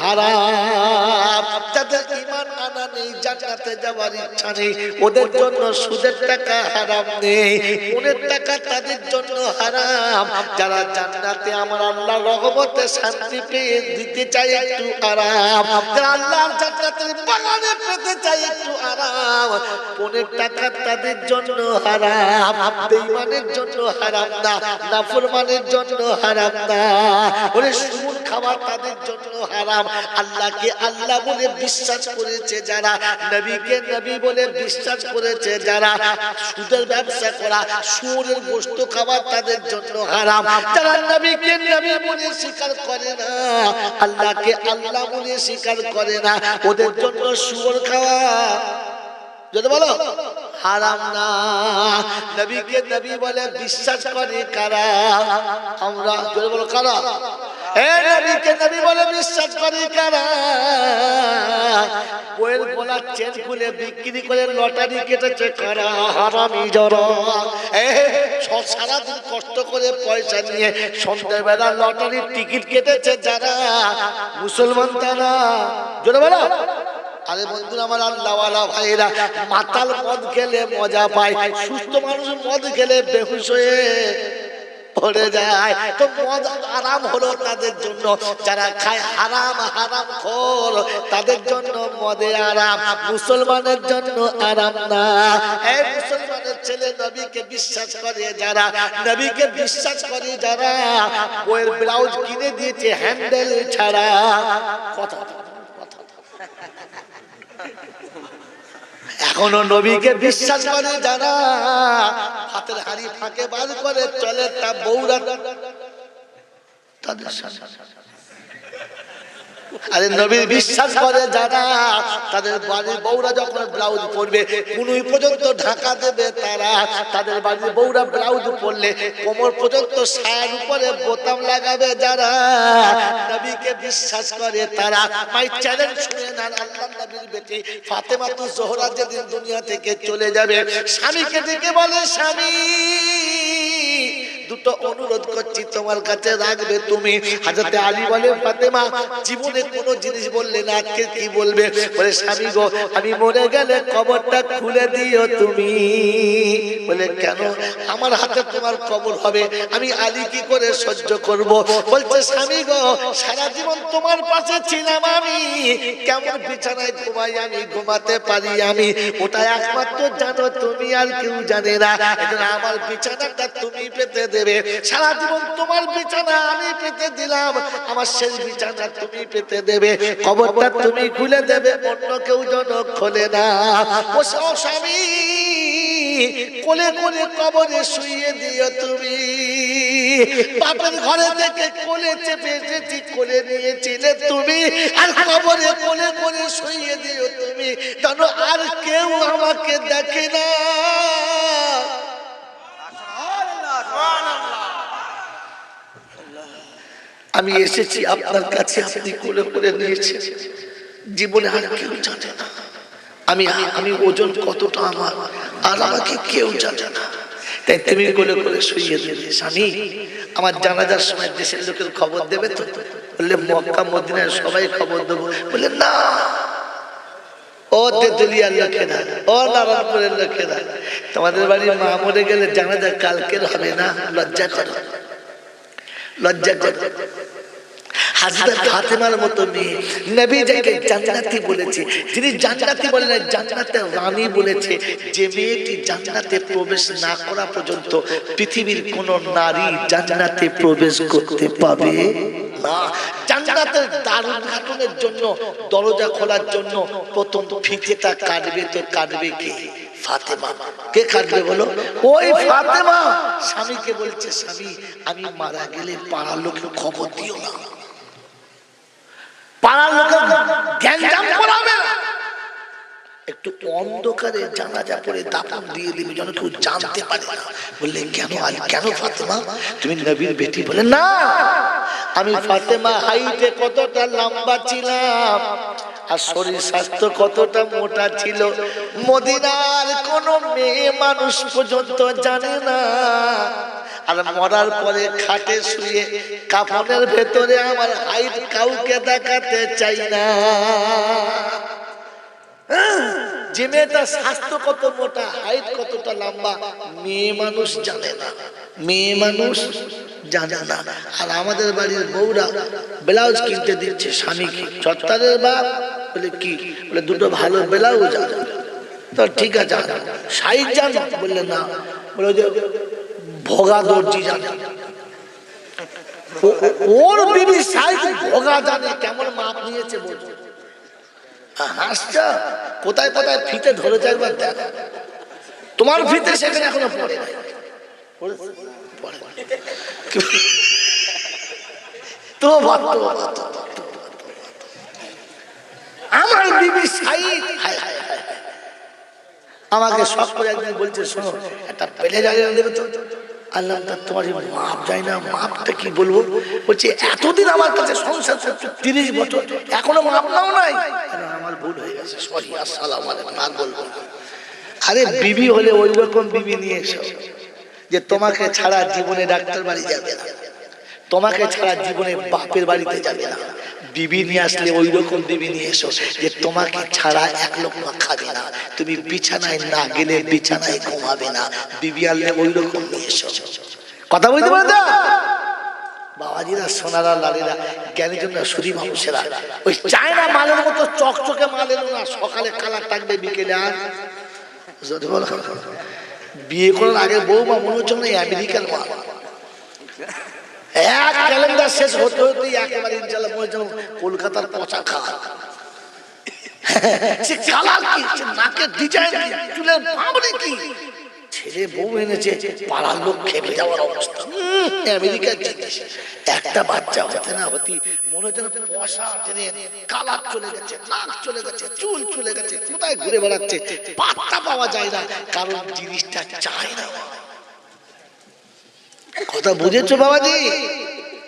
হারাম। যাদের ঈমান আনা নেই, জান্নাতে যাওয়ার ইচ্ছা নেই, ওদের জন্য সুদের টাকা হারাম নেই, পুনের টাকা তাদের জন্য হারাম। যারা জান্নাতে আমার আল্লাহর রহমতে শান্তি পেয়ে দিতে চায় একটু আরাম, যারা আল্লাহর জান্নাতের বাগানে পেতে চায় একটু আরাম, পুনের টাকা তাদের জন্য হারাম। বেঈমানের জন্য হারাম না, নাফরমানের জন্য হারাম না। ওরে সুদ খাওয়া তাদের জন্য হারাম। আল্লাহকে আল্লাহ বলে বিশ্বাস করেছে যারা, নবীকে নবী বলে বিশ্বাস করেছে যারা, সুদের ব্যবসা করা, সুরের গোশত খাওয়া তাদের জন্য হারাম। যারা নবীকে নবী বলে স্বীকার করে না, আল্লাহকে আল্লাহ বলে স্বীকার করে না, ওদের জন্য সুর খাওয়া, যদি বলো, হারাম না। নবীকে নবী বলে বিশ্বাস করে কারা? আমরা, যদি বলো কারা? নবীকে নবী বলে বিশ্বাস করে কারা? বইয়ের গলার চেন খুলে বিক্রি করে লটারি কেটেছে কারা? হারামি যারা। সারাদিন কষ্ট করে পয়সা নিয়ে সন্ধ্যাবেলা লটারির টিকিট কেটেছে যারা, মুসলমান তারা, জোরে বলো, আরে বন্ধুরা আমার, আল্লাহওয়ালা ভাইরা, মাতাল মদ খেলে মজা পায়, সুস্থ মানুষ মদ খেলে বেহুশ হয়ে পড়ে যায়। তো মদ আরাম হলো তাদের জন্য, যারা খায় হারাম হারাম খোর, তাদের জন্য মদে আরাম, মুসলমানের জন্য আরাম না। এই মুসলমানের ছেলে নবীকে বিশ্বাস করে যারা, নবীকে বিশ্বাস করে যারা, বইয়ের ব্লাউজ কিনে দিয়েছে হ্যান্ডেল ছাড়া। কথা এখনো নবীকে বিশ্বাস করে যারা, হাতের হাড়ি ফাঁকে বাজ করে চলে তা বৌরা তাদের সাথে। আরে নবীর বিশ্বাস করে যারা, তাদের বাড়ির বউরা যখন ব্লাউজ পরবে কুনুই পর্যন্ত ঢাকা দেবে তারা, তাদের বাড়ির বউরা ব্লাউজ পরলে কোমর পর্যন্ত সায়ার উপরে বোতাম লাগাবে যারা, নবীকে বিশ্বাস করে তারা। মাই চ্যালেঞ্জ শুনে নেন, আল্লাহর নবীর বেটি ফাতেমা তু জোহরা যেদিন দুনিয়া থেকে চলে যাবে, স্বামীকে ডেকে বলে, স্বামী দুটো অনুরোধ করছি তোমার কাছে, রাখবে তুমি? হযরতে আলী বলে, ফাতেমা জীবনে কোনো জিনিস বললে না, আজকে কি বলবে? বলে, স্বামী গো, আমি মরে গেলে কবরটা খুলে দিও তুমি। বলে, কেন? আমার হাতে তোমার কবর হবে, আমি আলী কি করে সহ্য করব? বলছে, স্বামী গো, সারা জীবন তোমার পাশে ছিলাম আমি, কেমন বিছানায় ঘুমাই আমি, ঘুমাতে পারি আমি, ওটা একমাত্র জানো তুমি, আর কেউ জানে না। এজন্য আমার বিছানাটা তুমি পেতে দেবে, সারা জীবন তোমার বিছানা আমি পেতে দিলাম, আমার শেষ বিছানা তুমি পেতে দেবে, কবরটা তুমি খুলে দেবে, অন্য কেউ যেন খোলে না। ও স্বামী, কোলে কোলে কবরে শুইয়ে দিও তুমি, বাপের ঘরে থেকে কোলে চেপে এসেছি, কোলে নিয়েছিলে তুমি, আর কবরে কোলে কোলে শুইয়ে দিও তুমি, যেন আর কেউ আমাকে দেখে না। আমি এসেছি আপনার কাছে, আপনি কোলে কোলে নিয়েছেন, জীবনে আর কেউ জানে না আমি ওজন কতটা আমার, আর আমাকে কেউ জানে না, তাই তুমি কোলে কোলে শুইয়ে দেবে। স্বামী, আমার জানাজার সময় দেশের লোকের খবর দেবে তো? বললে, মক্কা মদিনায় সবাই খবর দেবো। বলে, না, ও তেতুলিয়ার লোকেরা, ও নারায়ণপুরের লোকেরা, তোমাদের বাড়ির মা মরে গেলে জানাজা কালকের হবে না, লজ্জা করো, লজ্জা করো। হযরত ফাতেমার মতো মেয়ে নবী যাকে জান্নাতি বলেছে, যিনি জান্নাতি বলেন না, জান্নাতের রানী বলেছে, যে মেয়েটি জান্নাতে প্রবেশ না করা পর্যন্ত পৃথিবীর কোন নারী জান্নাতে প্রবেশ করতে পাবে না। জান্নাতের দ্বার উদ্ঘাটনের জন্য, দরজা খোলার জন্য প্রথম ফিতেটা কাটবে, তো কাটবে কে? ফাতেমা। কে কাটবে বলো? ওই ফাতেমা। স্বামীকে বলছে, স্বামী আমি মারা গেলে পাড়ার লোকের খবর দিও না, পাড়ার লোকের গ্যাঞ্জাম করাবে না, একটু অন্ধকারে জানাজা পড়ে দাফন দিয়ে দিবি, যেন কেউ জানতে পারে না। বললে, কেন আলী, কেন ফাতেমা, তুমি নবীর বেটি? বলে, না, আমি ফাতেমা হাইটে কতটা লম্বা ছিলাম, আর শরীর স্বাস্থ্য কতটা মোটা ছিল, মদিনার কোন মেয়ে মানুষ পর্যন্ত জানে না। আর মরার পরে খাটে শুয়ে কাফনের ভেতরে আমার হাইট কাউকে দেখাতে চাই না। যে মেয়েটা স্বাস্থ্য কত মোটা, হাইট কতটা লম্বা, মেয়ে মানুষ জানে না, মেয়ে মানুষ জানে না। আর আমাদের বাড়ির বউরা ব্লাউজ কিনতে দিচ্ছে স্বামীকে, চত্বরের বাপ বলে, কি বলে, দুটো ভালো ব্লাউজ জানো তো? ঠিক আছে, সাইজ জানো? বললে, না। বলে, যে ভোগা দর্জি জানে, ওর বিবি সাইজ ভোগা জানে, কেমন মাপ নিয়েছে বলছে। হাসছ, কোথায় কোথায় ফিতে ধরেছে একবার দেখ, তোমার ফিতে সেখানে এখনো পড়ে নাই, তো আমার বিবি সাইজ। আমাকে সব করে একদিন বলছে, শোনো একটা পেলে জ্বালিয়ে দেবে তো? আল্লাহ, তোমার মাপ যায় না, মাপটা কি বলবো? বলছে, এতদিন আমার কাছে সংসার করছো 30 বছর, এখনো মাপ নাও নাই? আমার ভুল হয়ে গেছে, সরি, আসসালামু আলাইকুম, আর বলবো না। আরে বিবি হলে ওই রকম বিবি নিয়ে এসো যে তোমাকে ছাড়া জীবনে ডাক্তার বাড়ি যাবে না, তোমাকে ছাড়া জীবনে বাপের বাড়িতে যাবে না, বিবি নিয়ে আসলে ওই রকম বিবি নিয়ে এসো যে তোমাকে ছাড়া এক লোকমা খাবে না, তুমি বিছানায় না গেলে বিছানায় ঘুমাবে না, বিবি আনলে ওই রকম নিয়ে এসো। কথা বলতে পারো তো বাবাজিরা, সোনারা, লালীরা, জ্ঞানী জন্য শুধু মানুষেরা ওই চায়না মালের মতো চকচকে মাল এলো না, সকালে কালার থাকবে বিকেলে আর বিয়ে করার আগে বউমা মনে হচ্ছে না আমেরিকান মাল, এক ক্যালেন্ডার শেষ হতে হতেই একেবারে ইনশাআল্লাহ মনে হচ্ছে কলকাতার পচা খাওয়া। সে কালার কি, সে নাকের ডিজাইন কি, চুলের বাবরি কি, ছেলে বউ এনেছে পাড়ার লোক খেপে যাওয়ার অবস্থা। আমেরিকার জিনিস, একটা বাচ্চা হতে না হতে মনে হচ্ছে পয়সা টেনে কালার চলে গেছে, নাক চলে গেছে, চুল চলে গেছে, কোথায় ঘুরে বেড়াচ্ছে পাত্তা পাওয়া যায় না, কারণ জিনিসটা চায় না। কথা বুঝেছো বাবাজি?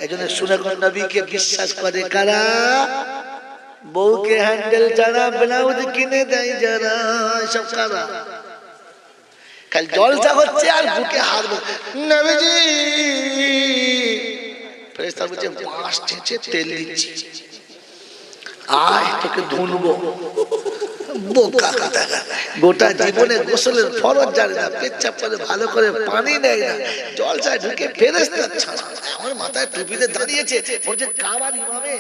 এই জন্য শুনে নবীকে বিশ্বাস করে কারা? বউকে হ্যান্ডেল ছাড়া ব্লাউজ কিনে দেয় যারা, সব কারা? কাল জলসা হচ্ছে আর বুকে হাত নবীজি ফেরেশতা বলছে মাছ ছেঁচে তেল দিচ্ছি, আয় তোকে ধুনবো। বোকা কথা, গোটা জীবনে গোসলের ফরজ জানে না, পেচ্ছাপ করে ভালো করে পানি নেয় না, জলসায় ঢুকে ফেরেশতা ছাড়া আমার মাথায় টুপিতে দাঁড়িয়েছে বলছে কাবার ইমামে।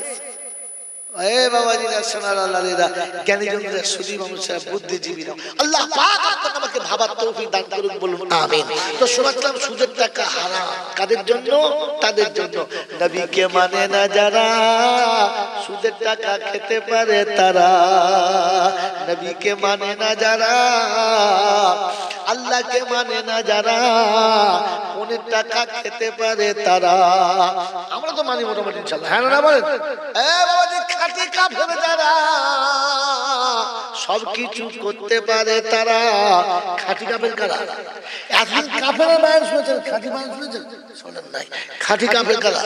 এ বাবাজিরা, সোনারা, লালীরা, জ্ঞানীজনরা, শুধু মানুষেরা, বুদ্ধিজীবীরা, আল্লাহ পাক আপনাকে আমাকে ভাবার তৌফিক দান করুন, বলুন আমিন। তো শোনাচ্ছিলাম সুদের টাকা হারাম, কাদের জন্য? তাদের জন্য নবীকে মানে না যারা, সুদের টাকা খেতে পারে তারা। নবীকে মানে না যারা, আল্লাহকে মানে না যারা, পনের টাকা খেতে পারে তারা। আমরা তো মানি মোটামুটি ইনশাআল্লাহ, হ্যাঁ না বলেন? এ বাবাজি, খাঁটি কাফের যারা, সবকিছু করতে পারে তারা। খাঁটি কাফের কারা? এখন কাফের বায়ান শুনেছেন, খাঁটি বায়ান শুনেছেন? শোনেন নাই। খাঁটি কাফের কারা?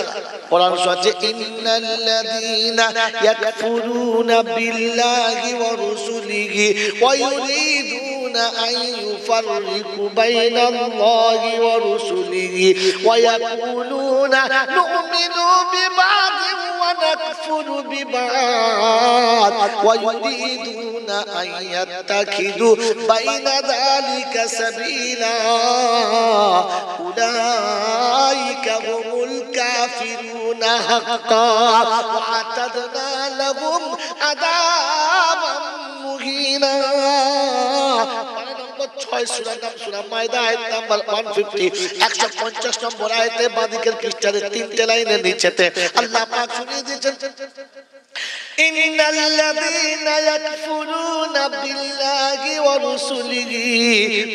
কোরআন সূরা ইন্নাল্লাযীনা ইয়াকফুরুনা বিল্লাহি ওয়া রুসুলিহি ওয়া ইউরিদুনা আন ইউফাররিকু বাইনাল্লাহি ওয়া রুসুলিহি ওয়া ইয়াকুলুনা নু'মিনু বিবা'দিন ওয়া নাকফুরু বিবা'দ ওয়া ইউরিদুনা আন ইয়াত্তাখিযু বাইনা যালিকা সাবিলা উলাইকা হুমুল কাফিরুনা হাক্কান ওয়া আ'তাদনা লাহুম আযাবাম মুহিনা। 6 সূরার নাম সূরা মায়দা, আয়াত নাম্বার 150, 150 নম্বর আয়াতে বাদিকের পৃষ্ঠার 3টে লাইনের নিচেতে আল্লাহ পাক শুনিয়ে দিয়েছেন, ইন্নাল্লাযীনা ইয়াকফুরুনা বিল্লাহি ওয়া রুসুলিহি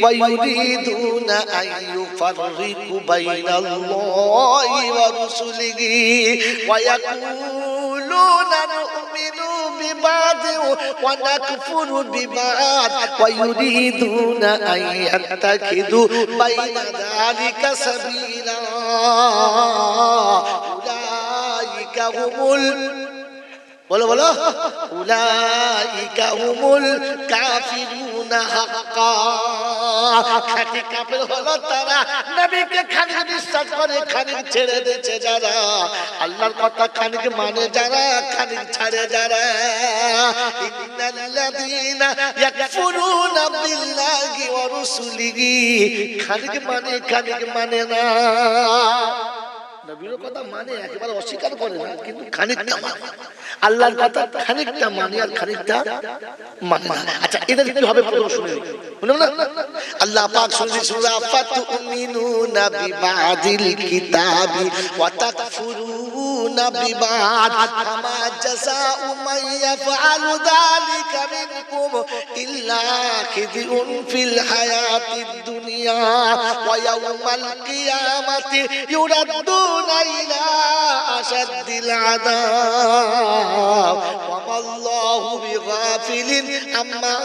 ওয়া ইউরিদুনা আন ইউফাররিকু বাইনাল্লাহি ওয়া রুসুলিহি ওয়া ইয়াকুলুনা নু'মিনু বিবা'দিন ওয়া নাকফুরু বিবা'দ ওয়া ইউরিদুনা আন ইয়াত্তাখিযু বাইনা যালিকা সাবিলা উলাইকা হুমুল, বলো বলো, উলাইকা হুমুল কাফিরুনা হাক্কান। খাঁটি কাফের হলো তারা, নবীকে খানিক বিশ্বাস করে, খানিক ছেড়ে দিয়েছে যারা, আল্লাহর কথা খানিক মানে যারা, খানিক ছাড়ে যারা। ইন্নাল্লাযীনা ইয়াকফুরুনা বিল্লাহি ওয়া রুসুলিহি, খানিক মানে, খানিক মানে না। নবীর কথা মানে একেবারে অস্বীকার করে না, কিন্তু খানিকটা মানে। আল্লাহর কথা খানিকটা মানে আর খানিকটা মানে না। আচ্ছা, এদের কি হবে প্রথম শুনে নিই, শুনুন না। আল্লাহ পাক শুনছি সূরা ফাতুমিনুনা বিবাদিল কিতাবি ওয়া তাকফুরুনা বিবাদ ফামা জাযাউ মান ইয়াফআলু যালিকা মিনকুম ইল্লা খিযুন ফিল হায়াতিদ দুনিয়া ওয়া ইয়াউমাল কিয়ামাতি ইউরাদ্দুনা ইলা আশাদ্দিল আযাব ওয়া মাল্লাহু বিগাফিলিন আম্মা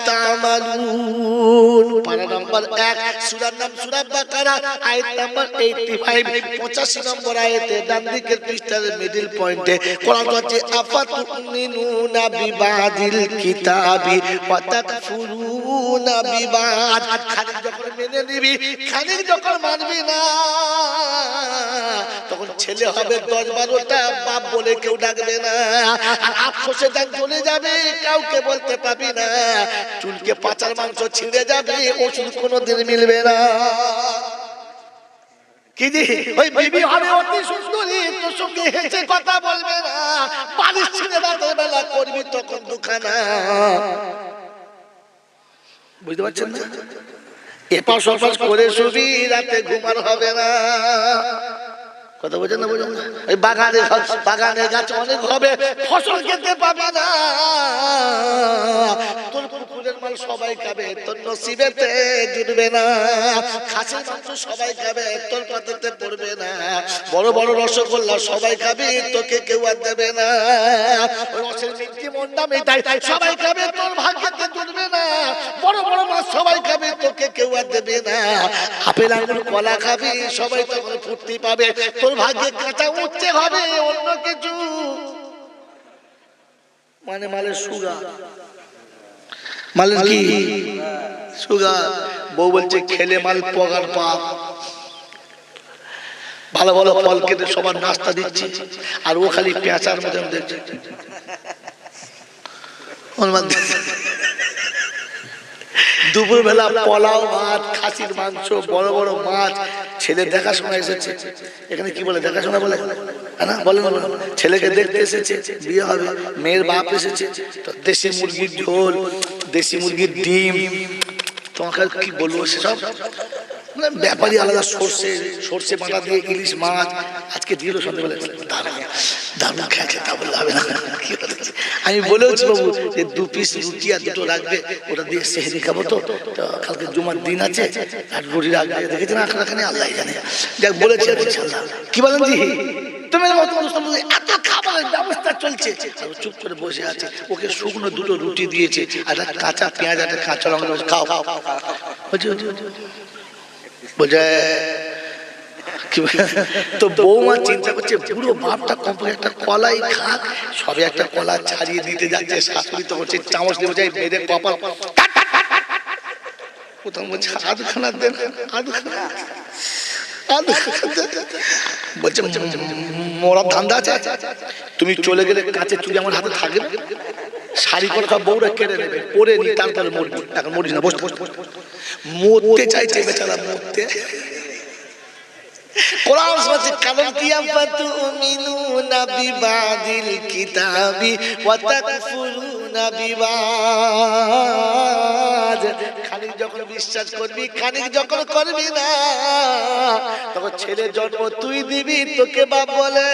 তা'মালুন। পারা নাম্বার 1, সূরার নাম সূরা বাকারা, আয়াত নাম্বার 85, 85 নম্বর আয়াতে ডান দিকের পৃষ্ঠার মিডল পয়েন্টে কোরআন বলছে আফাতুমিনুনা বিবাদিল কিতাবি ওয়া তাকফুরুনা বিবাদ। খানিক যখন মেনে নিবি, খানিক যখন মানবি না, তখন ছেলে হবে 10-12টা, বাপ বলে কেউ ডাকবে না, আর আফসোসে যাক চলে যাবে, কাউকে বলতে পাবি না। চুলকে পাচার মাংস ছিঁড়ে যাবে, ওষুধ কোনোদিন মিলবে না। কি জি, ওই বিবি হবে অতি সুন্দরী, তোর সঙ্গে হেসে কথা বলবে না, বালিশ ছিঁড়ে রাতের বেলা করবি তখন দুখানা। বুঝতে পারছেন না? এপাশ ওপাশ করে শুবি, রাতে ঘুমার হবে না। কথা বোঝেন না? বোঝেন না? ওই বাগানের গাছ অনেক হবে, ফসল খেতে পাবে না। তোর পুকুরের মাল সবাই খাবে, তোর নসিবেতে জুটবে না। খাসির মাংস সবাই খাবে, তোর পাতেতে পড়বে না। বড় বড় রসগোল্লা সবাই খাবে, তোকে কেউ আর দেবে না। ওই রসের মিষ্টি মন্ডা মিঠাই সবাই খাবে, তোর ভাগ্যেতে জুটবে না। বড় বড় মাছ সবাই খাবে, তোকে কেউ আর দেবে না। আপেল আঙুর কলা খাবি, সবাই তখন ফুর্তি পাবে, তোর ভাগ্যে কাঁচা উঠতে হবে অন্য কিছু। মানে মালের সুগার, মালের কি সুগার। বউ বলছে খেলে মাল পগার পাপ। ভালো ভালো ফল কেটে সবার নাস্তা দিচ্ছি, আর ও খালি পেঁচার মতন দেখছে। দুপুর বেলা পোলাও ভাত, খাসির মাংস, বড় বড় মাছ। ছেলে দেখাশোনা এসেছে, এখানে কি বলে দেখাশোনা বলে না, বলেন ছেলেকে দেখতে এসেছে, বিয়ে হবে, মেয়ের বাপ এসেছে, তো দেশি মুরগির ঝোল, দেশি মুরগির ডিম, তোমাকে কি বলবো সেসব ব্যাপারী আলাদা। সর্ষে বাটা দিয়ে ইলিশ মাছ আজকে দিল সন্ধ্যেবেলা, দারুণ খেয়েছে, তা বললে হবে না। আমি বলেছি বাবু যে 2 পিস রুটি আর 2টো রাখবে, ওটা দিয়ে সেহরি খাবো। তো কালকে জুমার দিন আছে, আর রুটি রাখবে, দেখেছেন আখড়াখানে আল্লাহ জানে। যাক বলেছি কি বলেন জি, তুমি এত খাবারের ব্যবস্থা চলছে, চুপ করে বসে আছে। ওকে শুকনো 2টো রুটি দিয়েছে, আর কাঁচা পেঁয়াজ, একটা কাঁচা লঙ্কা, খাও বোঝা। তো বৌমা চিন্তা করছে পুরো বাপটা কমপক্ষে একটা কলাই খাক, সবে একটা কলা ছাড়িয়ে দিতে যাচ্ছে, শাশুড়ি তো হচ্ছে চামচ দিয়ে বোঝাই মেরে কপাল। প্রথম বলছে আধখানা দেন, বলছে মোরা ধান্দা আছে, তুমি চলে গেলে কাঁচের চুড়ি আমার হাতে থাকবে, শাড়ি পরে সব বউরা কেড়ে নেবে, পরে নি তারপরে মরবি, এখন মরিস না, বসতে মরতে চাইছে বেচারা, মরতে। কোরআন বলছে কালাম কিয়াফাতুমিনুনা বিবাদিল কিতাবি ওয়া তাকফুরুনা বিবাদ। খানিক যখন বিশ্বাস করবি, খানিক যখন করবি না, তখন ছেলে জন্ম তুই দিবি, তোকে বাপ বলে।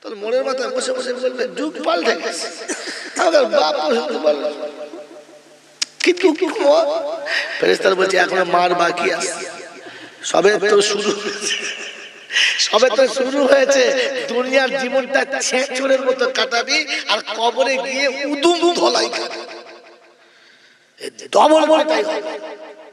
তোর মোড়ের মাথায় বসে বসে বলবে যুগ পাল্টে গেছে, আমাদের বাপ বলবে। কিন্তু ফেরেশতারা বলছে এখনো মার বাকি আছে, সবে তো শুরু হয়েছে। দুনিয়ার জীবনটা ছেঁচড়ের মতো কাটাবি, আর কবরে গিয়ে উদুম ধলাই খাবি। ডবল বলটাই হবে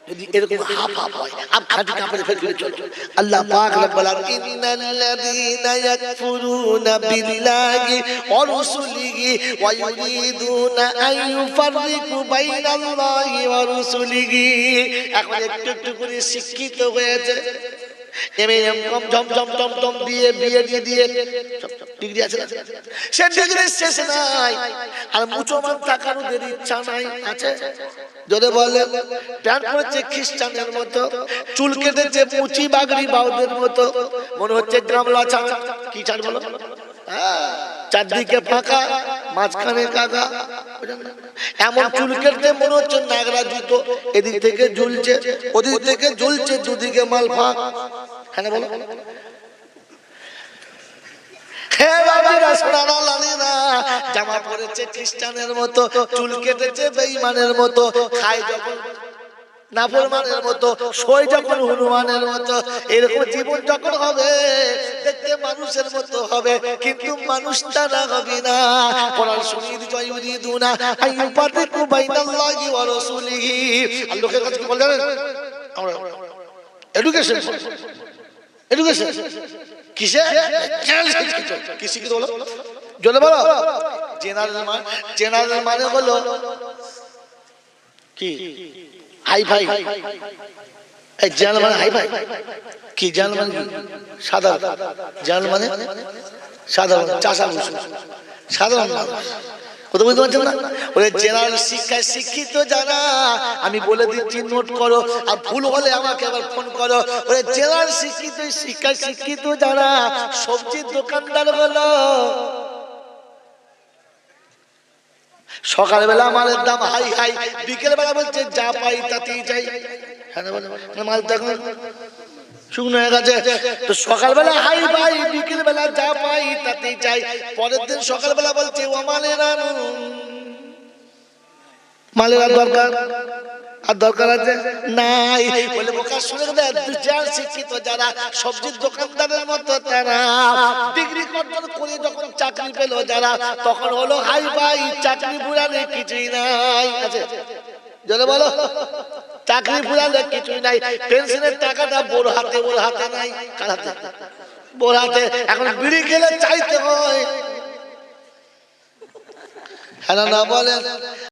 যদি এরকম হাফ হয়। আপ খাঁটি কাপড়ে ফেলে চলো। আল্লাহ পাক রব্বুল আলামিন ইন্নাল্লাযীনা ইয়াকফুরুনা বিল্লাহি ওয়া রাসূলিহি ওয়া ইউরিদুনা আন ইউফাররিকু বাইনাল্লাহি ওয়া রাসূলিহি। এখন একটু একটু করে শিক্ষিত হয়েছে, এমএম কম জম দিয়ে বিয়ে দিয়ে ডিগ্রি আছে, সে ডিগ্রি শেষ নাই, আর মুসলমান থাকার ওদের ইচ্ছা নাই। আছে যদি বলে প্যান্ট পরেছে খ্রিস্টানের মতো, চুল কেটেছে মুচি বাগড়ি বাউদের মতো, মনে হচ্ছে গ্রামলা ছাড়। কি ছাড় বলো? চারদিকে ফাঁকা, মাঝখানে কাকা, এমন চুল কেটে মনে হচ্ছে নাগরা জুতো, এদিক থেকে ঝুলছে, ওদিক থেকে ঝুলছে, দুদিকে মাল ফাঁক। হ্যাঁ বলো, জামা পরেছে খ্রিস্টানের মতো, চুল কেটেছে বেঈমানের মতো, খায় যখন নাফরমানের মতো, সই যখন হনুমানের মতো। এরকম জীবন যখন হবে, দেখতে মানুষের মতো হবে, কিন্তু মানুষ তারা হবে না। কোরআন শুনিয়ে দিতে ইউরিদুনা আইয়ুফাররিকু বাইনাল্লাহি ওয়া রাসূলিহি। আর লোকের কাছে কি বলেন? আমরা এডুকেশন কিসে কি শিখিত বলো, জলে বলো। জেনারেল মানে হলো কি হাই ফাই, এই জেনারেল মানে হাই ভাই কি জেনারেল মানে সাধারণ জেনারেল মানে সাধারণ চাষা সাধারণ মানুষ কথা বুঝতে পারছেন না? ওই জেনারেল শিক্ষায় শিক্ষিত যারা, আমি বলে দিচ্ছি নোট করো, আর ভুল হলে আমাকে আবার ফোন করো। ওই জেনারেল শিক্ষিত শিক্ষায় শিক্ষিত যারা সবজির দোকানদার হলো, সকালবেলা মালের দাম হাই হাই, বিকেল বেলা বলছে যা পাই তাতেই যাই। হ্যাঁ মাল দেখো শুকনো হয়ে গেছে, তো সকালবেলা হাই ভাই, বিকেল বেলা যা পাই তাতেই চাই। পরের দিন সকালবেলা বলছে ও মালের মালের আর দরকার, আর দরকার আছে নাই বলে বোকা শুনে যারা শিক্ষিত যারা সবজির দোকানদারের মতো, তারা ডিগ্রি অর্জন করে যখন চাকরি পেল যারা, তখন হলো হাই ভাই চাকরি পুরানে কিছুই নাই আছে। জলে বলো চাকরি পুরালে কিছুই নাই, পেনশনের টাকাটা বোর হাতে নাই, কার হাতে? বোর হাতে। এখন বিড়ি খেলে চাইতে হয়, হ্যাঁ না বলেন?